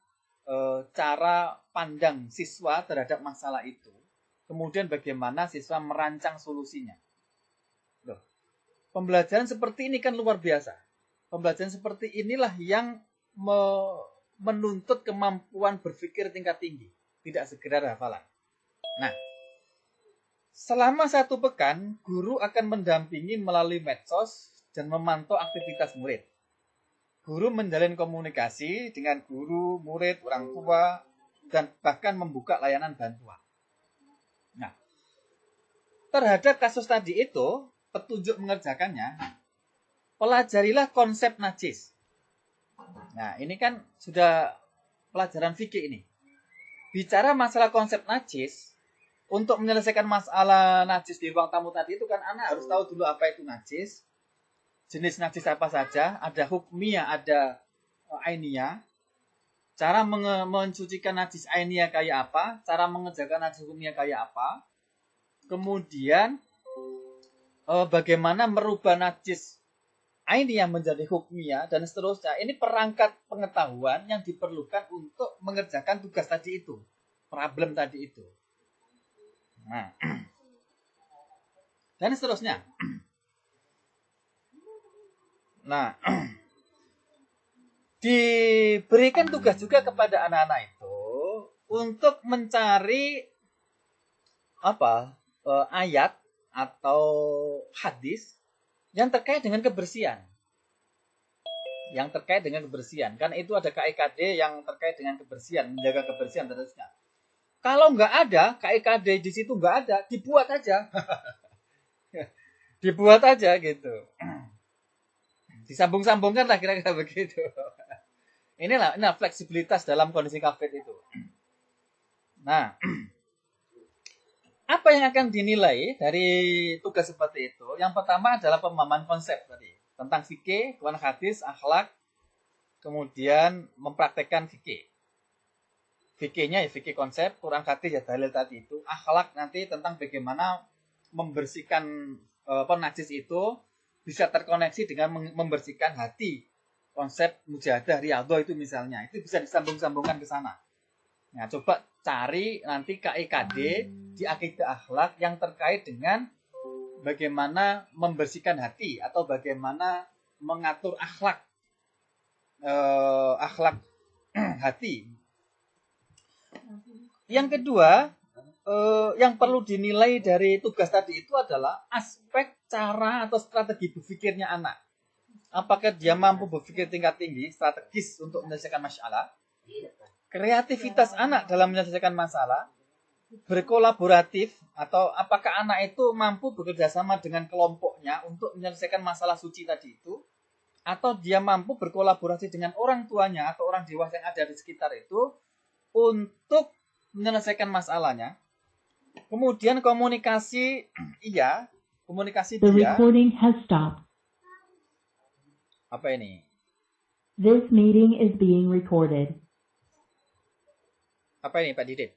cara pandang siswa terhadap masalah itu. Kemudian bagaimana siswa merancang solusinya. Loh, pembelajaran seperti ini kan luar biasa. Pembelajaran seperti inilah yang menuntut kemampuan berpikir tingkat tinggi. Tidak sekedar hafalan. Nah, selama 1 pekan, guru akan mendampingi melalui medsos dan memantau aktivitas murid. Guru menjalin komunikasi dengan guru, murid, orang tua, dan bahkan membuka layanan bantuan. Nah, terhadap kasus tadi itu, petunjuk mengerjakannya, pelajarilah konsep najis. Nah, ini kan sudah pelajaran fikih ini. Bicara masalah konsep najis, untuk menyelesaikan masalah najis di ruang tamu tadi itu kan anak harus tahu dulu apa itu najis, jenis najis apa saja, ada hukmiyah, ada ainiyah, cara mensucikan najis ainiyah kayak apa, cara mengerjakan najis hukmiyah kayak apa, kemudian bagaimana merubah najis ainiyah menjadi hukmiyah, dan seterusnya. Ini perangkat pengetahuan yang diperlukan untuk mengerjakan tugas tadi itu, problem tadi itu. Nah, dan seterusnya. Nah, diberikan tugas juga kepada anak-anak itu untuk mencari ayat atau hadis yang terkait dengan kebersihan. Yang terkait dengan kebersihan. Kan itu ada KIKD yang terkait dengan kebersihan, menjaga kebersihan dan seterusnya. Kalau nggak ada, KIKD di situ nggak ada, dibuat aja. Dibuat aja gitu. Disambung-sambungkan lah kira-kira begitu. Inilah fleksibilitas dalam kondisi COVID itu. Nah, apa yang akan dinilai dari tugas seperti itu? Yang pertama adalah pemahaman konsep tadi. Tentang fikih, Quran hadis, akhlak, kemudian mempraktekkan fikih. Fikihnya ya fikih konsep, Quran hadis ya dalil tadi itu, akhlak nanti tentang bagaimana membersihkan najis itu bisa terkoneksi dengan membersihkan hati. Konsep mujahadah riyadhah itu misalnya, itu bisa disambung-sambungkan ke sana. Nah, coba cari nanti KIKD di akidah akhlak yang terkait dengan bagaimana membersihkan hati atau bagaimana mengatur akhlak hati. Yang kedua, yang perlu dinilai dari tugas tadi itu adalah aspek cara atau strategi berpikirnya anak. Apakah dia mampu berpikir tingkat tinggi, strategis untuk menyelesaikan masalah? Kreativitas anak dalam menyelesaikan masalah, berkolaboratif, atau apakah anak itu mampu bekerja sama dengan kelompoknya untuk menyelesaikan masalah suci tadi itu, atau dia mampu berkolaborasi dengan orang tuanya atau orang dewasa yang ada di sekitar itu untuk menyelesaikan masalahnya. Kemudian komunikasi komunikasi The dia. recording has stopped. Apa ini? This meeting is being recorded. Apa ini Pak Didit?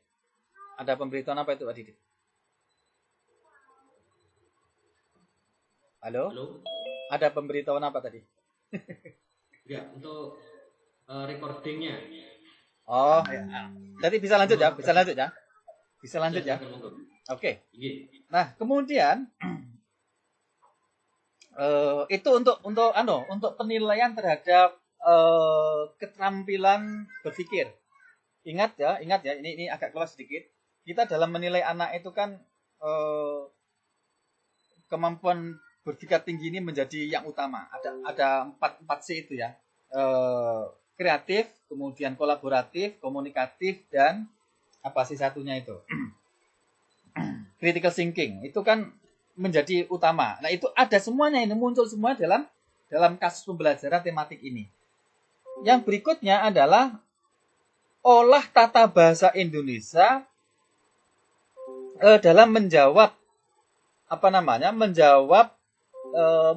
Ada pemberitahuan apa itu Pak Didit? Halo? Halo? Ada pemberitahuan apa tadi? Ya, untuk recordingnya. Oh, ya. Jadi bisa lanjut ya? Bisa lanjut ya? Oke. Nah, kemudian itu untuk penilaian terhadap keterampilan berpikir. Ingat ya, ini agak kelas sedikit. Kita dalam menilai anak itu kan kemampuan berpikir tinggi ini menjadi yang utama. Ada 4 C itu ya. Kreatif, kemudian kolaboratif, komunikatif, dan apa sih satunya itu? Critical thinking. Itu kan menjadi utama. Nah, itu ada semuanya, ini muncul semua dalam kasus pembelajaran tematik ini. Yang berikutnya adalah olah tata bahasa Indonesia dalam menjawab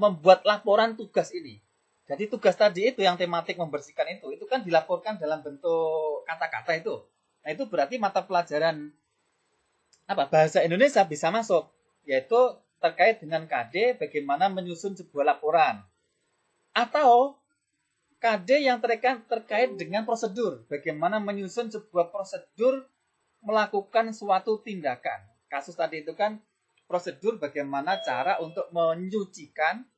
membuat laporan tugas ini. Jadi tugas tadi itu yang tematik membersihkan itu kan dilaporkan dalam bentuk kata-kata itu. Nah, itu berarti mata pelajaran bahasa Indonesia bisa masuk, yaitu terkait dengan KD bagaimana menyusun sebuah laporan. Atau KD yang terkait dengan prosedur, bagaimana menyusun sebuah prosedur melakukan suatu tindakan. Kasus tadi itu kan prosedur bagaimana cara untuk menyucikan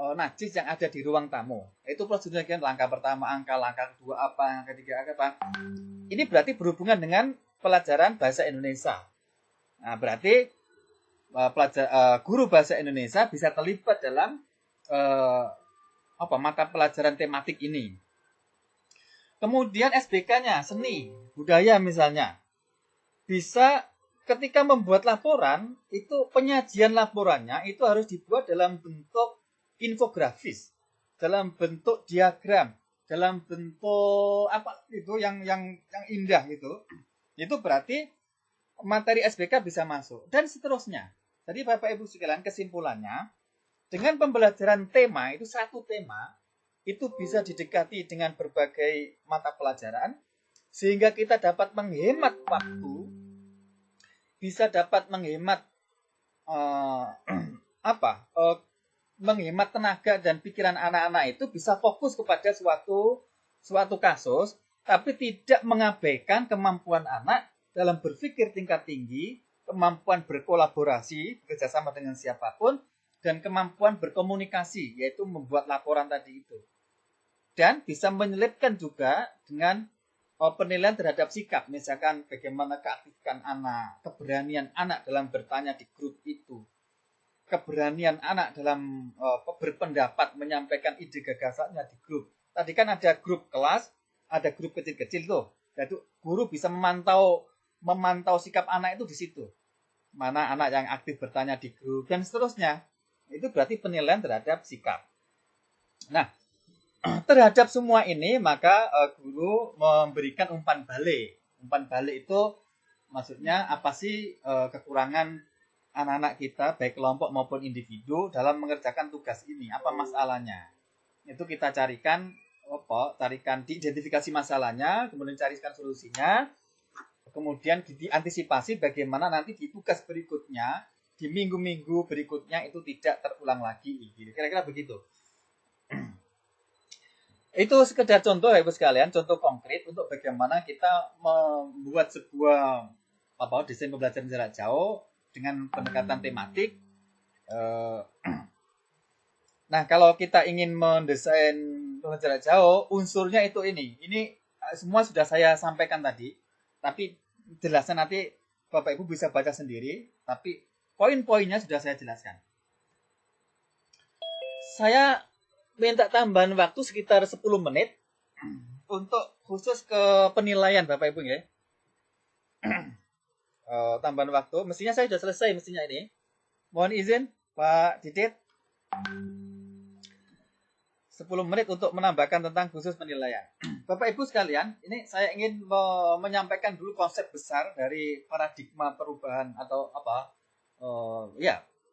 najis yang ada di ruang tamu. Itu prosedurnya kan langkah pertama langkah kedua apa, langkah ketiga apa. Ini berarti berhubungan dengan pelajaran bahasa Indonesia. Nah, berarti guru bahasa Indonesia bisa terlibat dalam mata pelajaran tematik ini. Kemudian SBK-nya, seni, budaya misalnya. Bisa ketika membuat laporan, itu penyajian laporannya itu harus dibuat dalam bentuk infografis, dalam bentuk diagram, dalam bentuk yang indah gitu. Itu berarti materi SBK bisa masuk dan seterusnya. Jadi Bapak Ibu sekalian, kesimpulannya dengan pembelajaran tema itu satu tema itu bisa didekati dengan berbagai mata pelajaran sehingga kita dapat menghemat waktu, bisa dapat menghemat menghemat tenaga dan pikiran anak-anak itu bisa fokus kepada suatu kasus, tapi tidak mengabaikan kemampuan anak dalam berpikir tingkat tinggi, kemampuan berkolaborasi, bekerjasama dengan siapapun, dan kemampuan berkomunikasi, yaitu membuat laporan tadi itu. Dan bisa menyelipkan juga dengan penilaian terhadap sikap, misalkan bagaimana keaktifan anak, keberanian anak dalam bertanya di grup itu, keberanian anak dalam berpendapat, menyampaikan ide gagasannya di grup. Tadi kan ada grup kelas, ada grup kecil-kecil tuh. Jadi guru bisa memantau sikap anak itu di situ. Mana anak yang aktif bertanya di grup dan seterusnya. Itu berarti penilaian terhadap sikap. Nah, terhadap semua ini maka guru memberikan umpan balik. Umpan balik itu maksudnya apa sih kekurangan anak-anak kita baik kelompok maupun individu dalam mengerjakan tugas ini? Apa masalahnya? Itu kita carikan diidentifikasi masalahnya, kemudian carikan solusinya, kemudian diantisipasi bagaimana nanti di tugas berikutnya, di minggu-minggu berikutnya itu tidak terulang lagi. Kira-kira begitu. Itu sekedar contoh ya Ibu sekalian, contoh konkret untuk bagaimana kita membuat sebuah desain pembelajaran jarak jauh dengan pendekatan tematik. Nah, kalau kita ingin mendesain pembelajaran jarak jauh, unsurnya itu ini. Ini semua sudah saya sampaikan tadi, tapi jelasnya nanti Bapak Ibu bisa baca sendiri, tapi poin-poinnya sudah saya jelaskan. Saya minta tambahan waktu sekitar 10 menit untuk khusus ke penilaian Bapak Ibu ya. Tambahan waktu, mestinya saya sudah selesai mestinya ini. Mohon izin Pak Didit. 10 menit untuk menambahkan tentang khusus penilaian. Bapak Ibu sekalian, ini saya ingin menyampaikan dulu konsep besar dari paradigma perubahan atau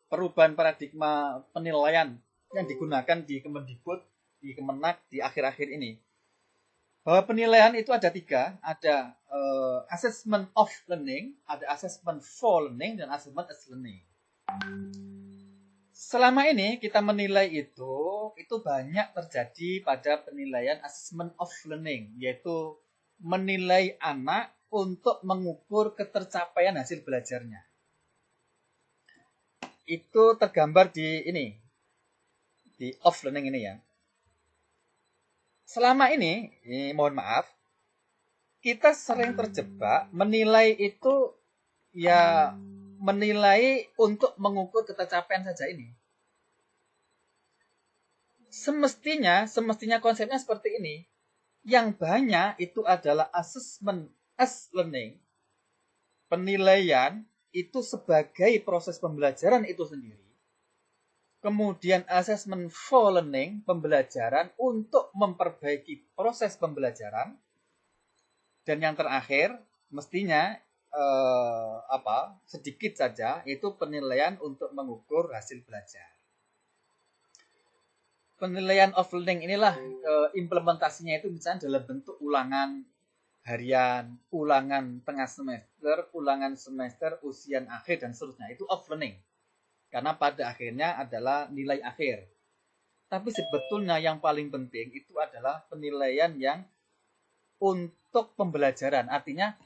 perubahan paradigma penilaian yang digunakan di Kemendikbud, di Kemenak, di akhir-akhir ini. Bahwa penilaian itu ada 3, ada assessment of learning, ada assessment for learning, dan assessment as learning. Selama ini kita menilai itu banyak terjadi pada penilaian assessment of learning, yaitu menilai anak untuk mengukur ketercapaian hasil belajarnya. Itu tergambar di ini, di off learning ini ya. Selama ini mohon maaf, kita sering terjebak menilai itu ya menilai untuk mengukur ketercapaian saja ini. Semestinya konsepnya seperti ini. Yang banyak itu adalah assessment as learning. Penilaian itu sebagai proses pembelajaran itu sendiri. Kemudian assessment for learning, pembelajaran untuk memperbaiki proses pembelajaran. Dan yang terakhir, mestinya sedikit saja, itu penilaian untuk mengukur hasil belajar. Penilaian of learning inilah implementasinya itu misalnya dalam bentuk ulangan harian, ulangan tengah semester, ulangan semester, ujian akhir, dan seterusnya. Itu of learning. Karena pada akhirnya adalah nilai akhir. Tapi sebetulnya yang paling penting itu adalah penilaian yang untuk pembelajaran. Artinya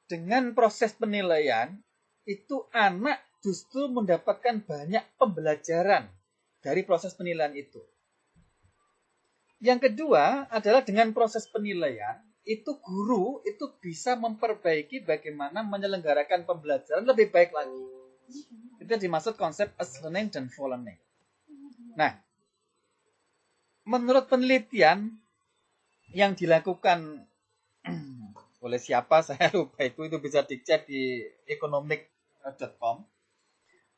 dengan proses penilaian itu anak justru mendapatkan banyak pembelajaran dari proses penilaian itu. Yang kedua adalah dengan proses penilaian itu guru itu bisa memperbaiki bagaimana menyelenggarakan pembelajaran lebih baik lagi. Itu dimaksud konsep as learning dan for learning. Nah, menurut penelitian yang dilakukan oleh siapa saya lupa, itu bisa dicek di economic.com.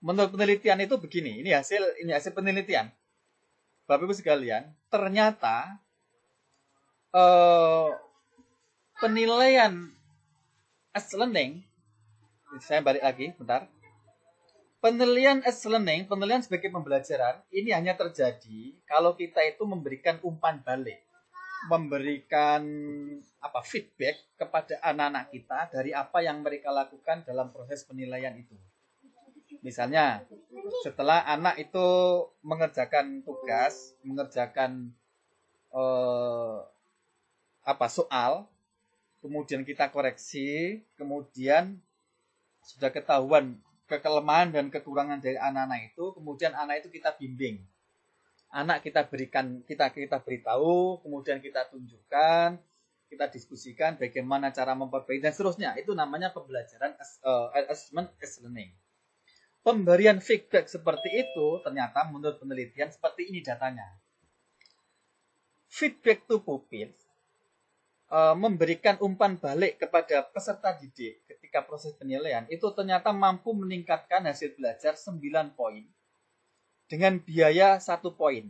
Menurut penelitian itu begini, ini hasil penelitian. Bapak Ibu sekalian, ternyata penilaian as learning, saya balik lagi, bentar. Penilaian as learning, penilaian sebagai pembelajaran, ini hanya terjadi kalau kita itu memberikan umpan balik, memberikan feedback kepada anak-anak kita dari apa yang mereka lakukan dalam proses penilaian itu. Misalnya, setelah anak itu mengerjakan tugas, mengerjakan soal, kemudian kita koreksi, kemudian sudah ketahuan kelemahan dan kekurangan dari anak-anak itu, kemudian anak itu kita bimbing. Anak kita berikan, kita beritahu, kemudian kita tunjukkan, kita diskusikan bagaimana cara memperbaiki dan seterusnya. Itu namanya pembelajaran assessment as learning. Pemberian feedback seperti itu ternyata menurut penelitian seperti ini datanya. Feedback to pupil memberikan umpan balik kepada peserta didik ketika proses penilaian itu ternyata mampu meningkatkan hasil belajar 9 poin dengan biaya 1 poin.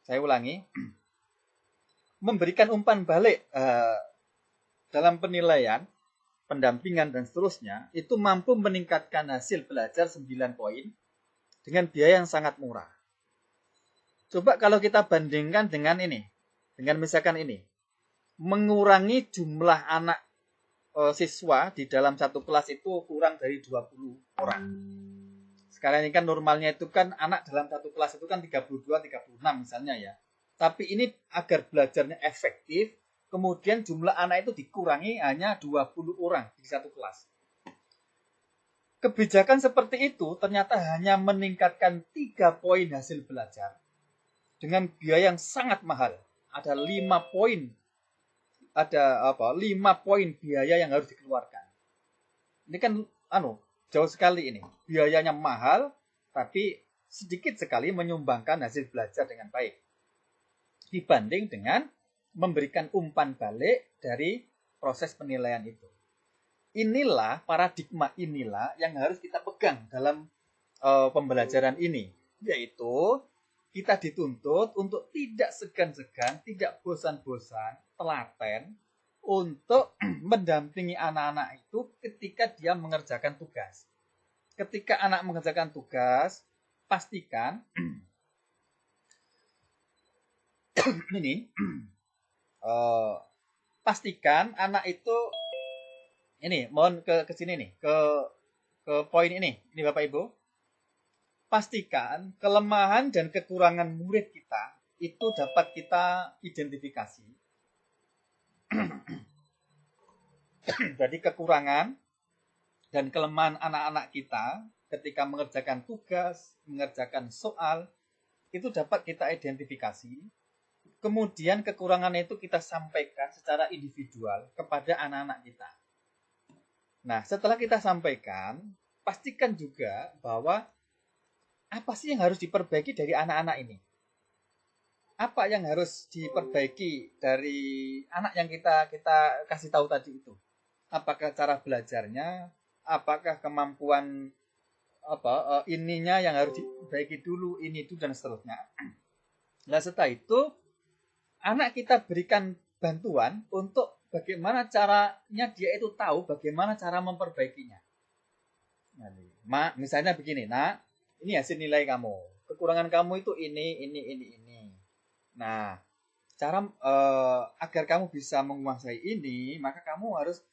Saya ulangi. Memberikan umpan balik dalam penilaian, pendampingan dan seterusnya itu mampu meningkatkan hasil belajar 9 poin dengan biaya yang sangat murah. Coba kalau kita bandingkan dengan ini, dengan misalkan ini, mengurangi jumlah anak siswa di dalam satu kelas itu kurang dari 20 orang. Sekarang ini kan normalnya itu kan anak dalam satu kelas itu kan 32, 36 misalnya ya. Tapi ini agar belajarnya efektif, kemudian jumlah anak itu dikurangi hanya 20 orang di satu kelas. Kebijakan seperti itu ternyata hanya meningkatkan 3 poin hasil belajar dengan biaya yang sangat mahal. Ada 5 poin. Ada 5 poin biaya yang harus dikeluarkan. Ini kan jauh sekali ini. Biayanya mahal, tapi sedikit sekali menyumbangkan hasil belajar dengan baik. Dibanding dengan memberikan umpan balik dari proses penilaian itu. Inilah paradigma inilah yang harus kita pegang dalam pembelajaran ini, yaitu kita dituntut untuk tidak segan-segan, tidak bosan-bosan, telaten untuk mendampingi anak-anak itu ketika dia mengerjakan tugas. Ketika anak mengerjakan tugas, pastikan pastikan anak itu mohon ke sini nih, ke poin ini Bapak Ibu. Pastikan kelemahan dan kekurangan murid kita itu dapat kita identifikasi. Jadi kekurangan dan kelemahan anak-anak kita ketika mengerjakan tugas, mengerjakan soal, itu dapat kita identifikasi. Kemudian kekurangan itu kita sampaikan secara individual kepada anak-anak kita. Nah, setelah kita sampaikan, pastikan juga bahwa apa sih yang harus diperbaiki dari anak-anak ini? Apa yang harus diperbaiki dari anak yang kita kasih tahu tadi itu? Apakah cara belajarnya? Apakah kemampuan ininya yang harus diperbaiki dulu, ini itu dan seterusnya. Nah, setelah itu anak kita berikan bantuan untuk bagaimana caranya dia itu tahu bagaimana cara memperbaikinya. Misalnya begini, ini hasil nilai kamu. Kekurangan kamu itu ini. Nah, cara agar kamu bisa menguasai ini, maka kamu harus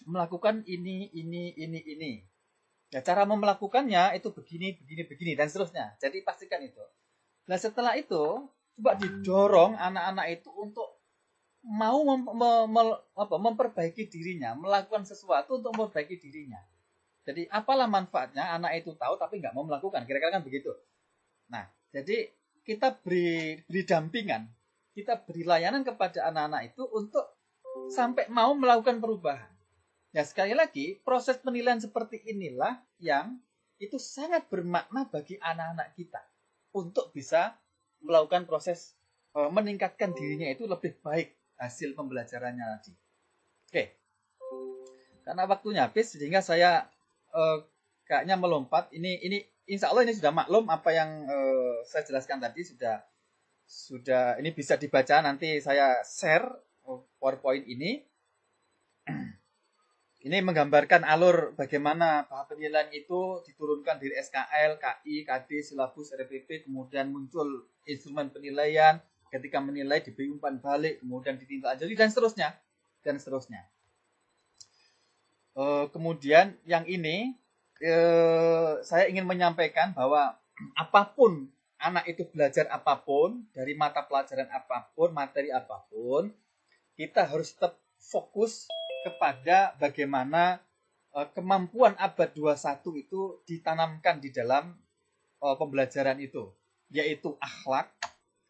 melakukan ini. Ya, cara melakukannya itu begini, dan seterusnya. Jadi pastikan itu. Nah, setelah itu, coba didorong anak-anak itu untuk mau memperbaiki dirinya, melakukan sesuatu untuk memperbaiki dirinya. Jadi apalah manfaatnya anak itu tahu tapi nggak mau melakukan, kira-kira kan begitu. Nah, jadi kita beri dampingan, kita beri layanan kepada anak-anak itu untuk sampai mau melakukan perubahan. Ya, sekali lagi, proses penilaian seperti inilah yang itu sangat bermakna bagi anak-anak kita untuk bisa melakukan proses meningkatkan dirinya itu lebih baik hasil pembelajarannya lagi. Oke. Karena waktunya habis sehingga saya kayaknya melompat. Ini insya Allah ini sudah maklum apa yang saya jelaskan tadi, sudah ini bisa dibaca, nanti saya share PowerPoint ini. Ini menggambarkan alur bagaimana tahap penilaian itu diturunkan dari SKL, KI, KD, silabus, RPP, kemudian muncul instrumen penilaian, ketika menilai diberi umpan balik, kemudian ditindaklanjuti dan seterusnya. Kemudian yang ini saya ingin menyampaikan bahwa apapun anak itu belajar apapun, dari mata pelajaran apapun, materi apapun, kita harus tetap fokus kepada bagaimana kemampuan abad 21 itu ditanamkan di dalam pembelajaran itu, yaitu akhlak,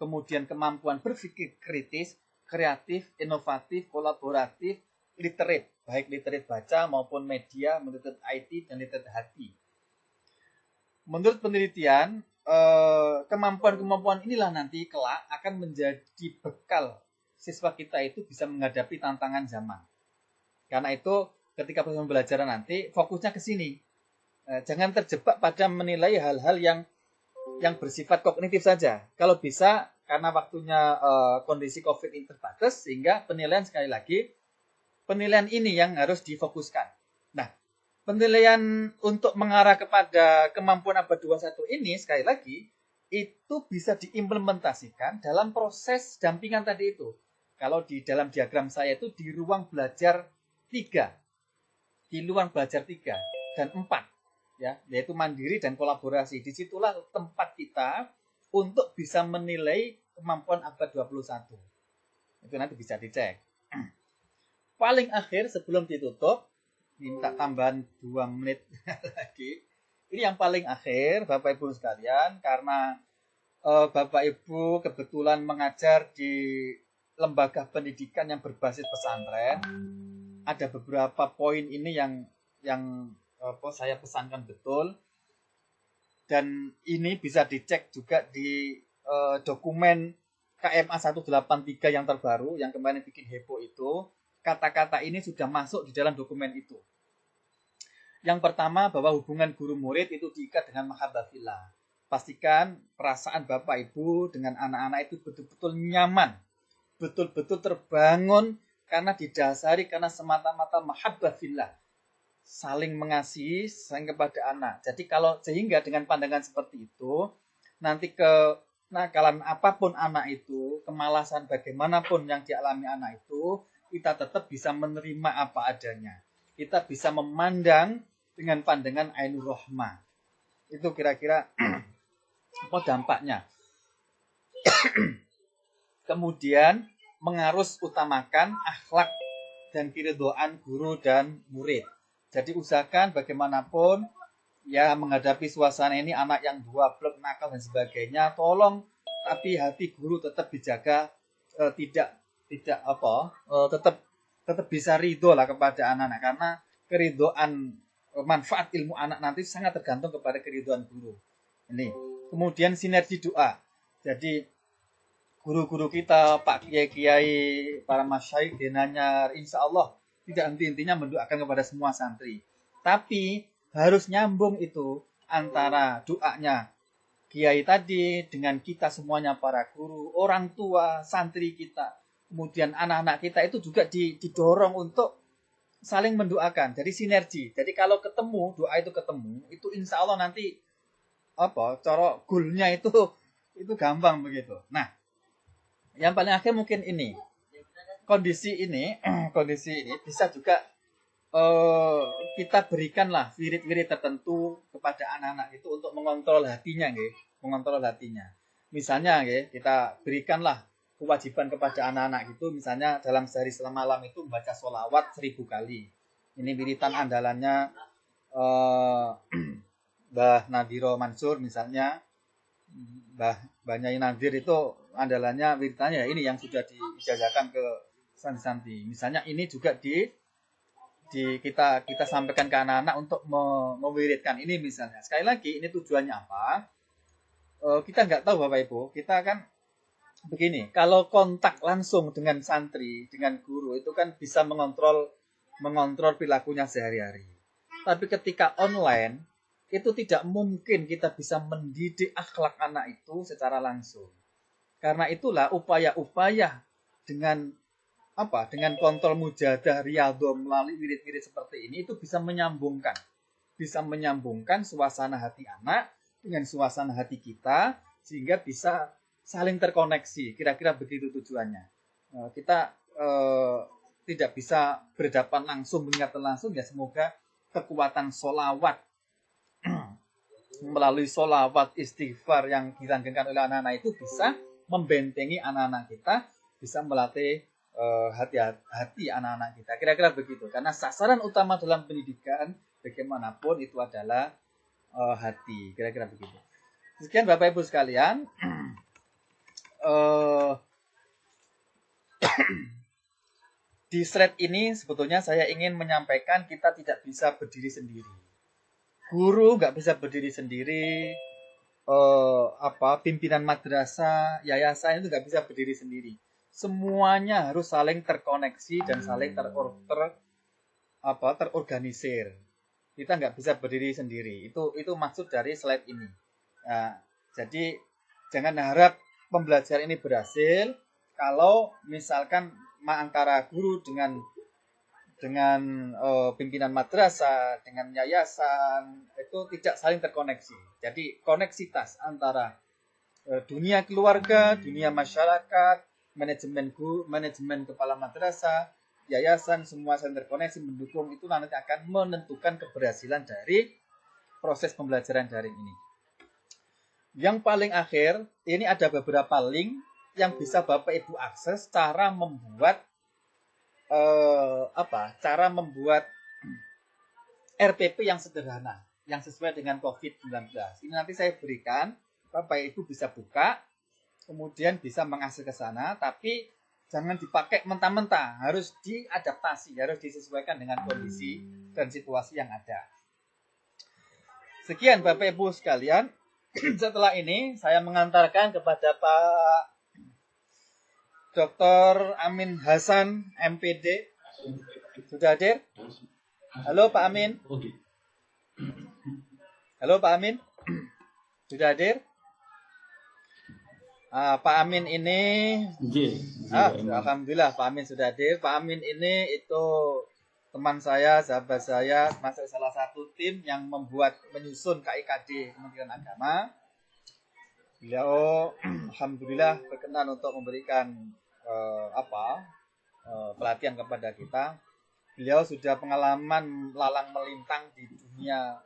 kemudian kemampuan berpikir kritis, kreatif, inovatif, kolaboratif, literate, baik literate baca maupun media, literate IT, dan literate hati. Menurut penelitian, kemampuan-kemampuan inilah nanti kelak akan menjadi bekal siswa kita itu bisa menghadapi tantangan zaman. Karena itu ketika proses pembelajaran nanti fokusnya ke sini. Jangan terjebak pada menilai hal-hal yang bersifat kognitif saja. Kalau bisa, karena waktunya kondisi COVID ini terbatas, sehingga penilaian sekali lagi, penilaian ini yang harus difokuskan. Nah, penilaian untuk mengarah kepada kemampuan abad 21 ini, sekali lagi, itu bisa diimplementasikan dalam proses dampingan tadi itu. Kalau di dalam diagram saya itu di ruang belajar 3, di ruang belajar 3 dan 4, ya, yaitu mandiri dan kolaborasi. Disitulah tempat kita untuk bisa menilai kemampuan abad 21. Itu nanti bisa dicek. Paling akhir sebelum ditutup, minta tambahan 2 menit lagi. Ini yang paling akhir, Bapak Ibu sekalian, karena Bapak Ibu kebetulan mengajar di lembaga pendidikan yang berbasis pesantren. Ada beberapa poin ini yang saya pesankan betul. Dan ini bisa dicek juga di dokumen KMA 183 yang terbaru, yang kemarin bikin heboh itu. Kata-kata ini sudah masuk di dalam dokumen itu. Yang pertama, bahwa hubungan guru murid itu diikat dengan mahabbah fillah. Pastikan perasaan Bapak Ibu dengan anak-anak itu betul-betul nyaman, betul-betul terbangun karena didasari karena semata-mata mahabbah fillah. Saling mengasihi saling kepada anak. Jadi sehingga dengan pandangan seperti itu, nanti kenakalan apapun anak itu, kemalasan bagaimanapun yang dialami anak itu, kita tetap bisa menerima apa adanya. Kita bisa memandang dengan pandangan ainur rahmah. Itu kira-kira apa dampaknya. Kemudian mengarus utamakan akhlak dan keridhaan guru dan murid. Jadi usahakan bagaimanapun ya menghadapi suasana ini anak yang 2 blok nakal dan sebagainya, tolong tapi hati guru tetap dijaga, tetap bisa ridho lah kepada anak-anak, karena keridhaan manfaat ilmu anak nanti sangat tergantung kepada keridhaan guru. Ini. Kemudian sinergi doa. Jadi guru-guru kita, Pak Kiai-Kiai, para masyayikh, denanyar, insya Allah tidak henti-hentinya mendoakan kepada semua santri. Tapi harus nyambung itu antara doanya Kiai tadi dengan kita semuanya, para guru, orang tua, santri kita, kemudian anak-anak kita itu juga didorong untuk saling mendoakan. Jadi sinergi. Jadi kalau ketemu, doa itu ketemu, itu insya Allah nanti cara goalnya itu gampang begitu. Nah, yang paling akhir mungkin ini. Kondisi ini bisa juga kita berikanlah wirid-wirid tertentu kepada anak-anak itu untuk mengontrol hatinya, nggih. Mengontrol hatinya. Misalnya, nggih, kita berikanlah kewajiban kepada anak-anak itu, misalnya dalam sehari semalam itu membaca sholawat 1000 kali. Ini wiritan andalannya Mbah Nadiro Mansur misalnya, Mbah Nyai Nadir itu andalannya wiritannya ini yang sudah dijajakan ke santri-santri. Misalnya ini juga kita sampaikan ke anak-anak untuk mewiridkan ini misalnya. Sekali lagi ini tujuannya apa? Kita nggak tahu Bapak Ibu. Kita kan begini, kalau kontak langsung dengan santri, dengan guru itu kan bisa mengontrol perilakunya sehari-hari. Tapi ketika online itu tidak mungkin kita bisa mendidik akhlak anak itu secara langsung. Karena itulah upaya-upaya dengan kontrol mujadah riyadhah melalui wirid-wirid seperti ini itu bisa menyambungkan suasana hati anak dengan suasana hati kita sehingga bisa saling terkoneksi. Kira-kira begitu tujuannya. Kita tidak bisa berhadapan langsung, mengingatkan langsung, ya semoga kekuatan sholawat melalui sholawat istighfar yang dilanggengkan oleh anak-anak itu bisa membentengi anak-anak kita, bisa melatih hati anak-anak kita. Kira-kira begitu. Karena sasaran utama dalam pendidikan bagaimanapun itu adalah hati. Kira-kira begitu. Sekian Bapak Ibu sekalian. Di slide ini sebetulnya saya ingin menyampaikan kita tidak bisa berdiri sendiri. Guru nggak bisa berdiri sendiri. Pimpinan madrasah, yayasan itu nggak bisa berdiri sendiri. Semuanya harus saling terkoneksi dan saling terorganisir. Kita nggak bisa berdiri sendiri. Itu maksud dari slide ini. Nah, jadi jangan harap pembelajaran ini berhasil kalau misalkan antara guru dengan pimpinan madrasah, dengan yayasan itu tidak saling terkoneksi. Jadi koneksitas antara dunia keluarga, dunia masyarakat, manajemen kepala madrasah, yayasan, semua saling terkoneksi mendukung, itu nanti akan menentukan keberhasilan dari proses pembelajaran daring ini. Yang paling akhir, ini ada beberapa link yang bisa Bapak Ibu akses cara membuat RPP yang sederhana, yang sesuai dengan COVID-19. Ini nanti saya berikan, Bapak Ibu bisa buka, kemudian bisa mengakses ke sana, tapi jangan dipakai mentah-mentah, harus diadaptasi, harus disesuaikan dengan kondisi dan situasi yang ada. Sekian Bapak Ibu sekalian, setelah ini saya mengantarkan kepada Pak Dr. Amin Hasan, MPD. Sudah hadir? Halo Pak Amin. Halo Pak Amin. Sudah hadir? Pak Amin ini, alhamdulillah Pak Amin sudah hadir. Pak Amin ini itu teman saya, sahabat saya, masuk salah satu tim yang menyusun KIKD Kementerian Agama. Beliau alhamdulillah berkenan untuk memberikan pelatihan kepada kita. Beliau sudah pengalaman lalang melintang di dunia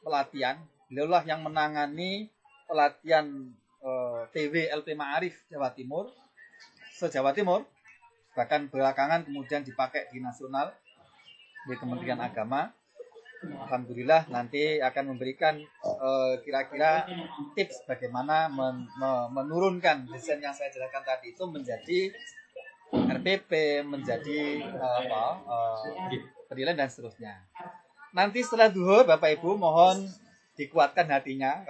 pelatihan. Beliaulah yang menangani pelatihan TW LP Ma'arif Jawa Timur, se-Jawa Timur, bahkan belakangan kemudian dipakai di nasional di Kementerian Agama. Alhamdulillah nanti akan memberikan kira-kira tips bagaimana menurunkan desain yang saya jelaskan tadi itu menjadi RPP, menjadi penilaian dan seterusnya. Nanti setelah duhur Bapak Ibu mohon dikuatkan hatinya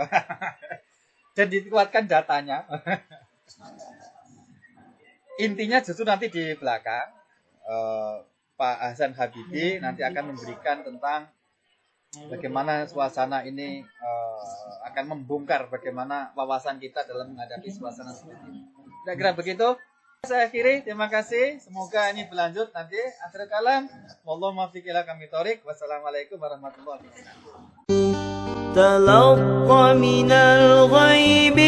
dan dikuatkan datanya. Intinya justru nanti di belakang Pak Hasan Habibi nanti akan memberikan tentang bagaimana suasana ini akan membongkar bagaimana wawasan kita dalam menghadapi suasana seperti ini. Kira-kira begitu. Saya akhiri, terima kasih. Semoga ini berlanjut nanti. Akhir kalam, wallahu muwaffiq ila aqwamit thoriq. Wassalamualaikum warahmatullahi wabarakatuh. تلقى من الغيب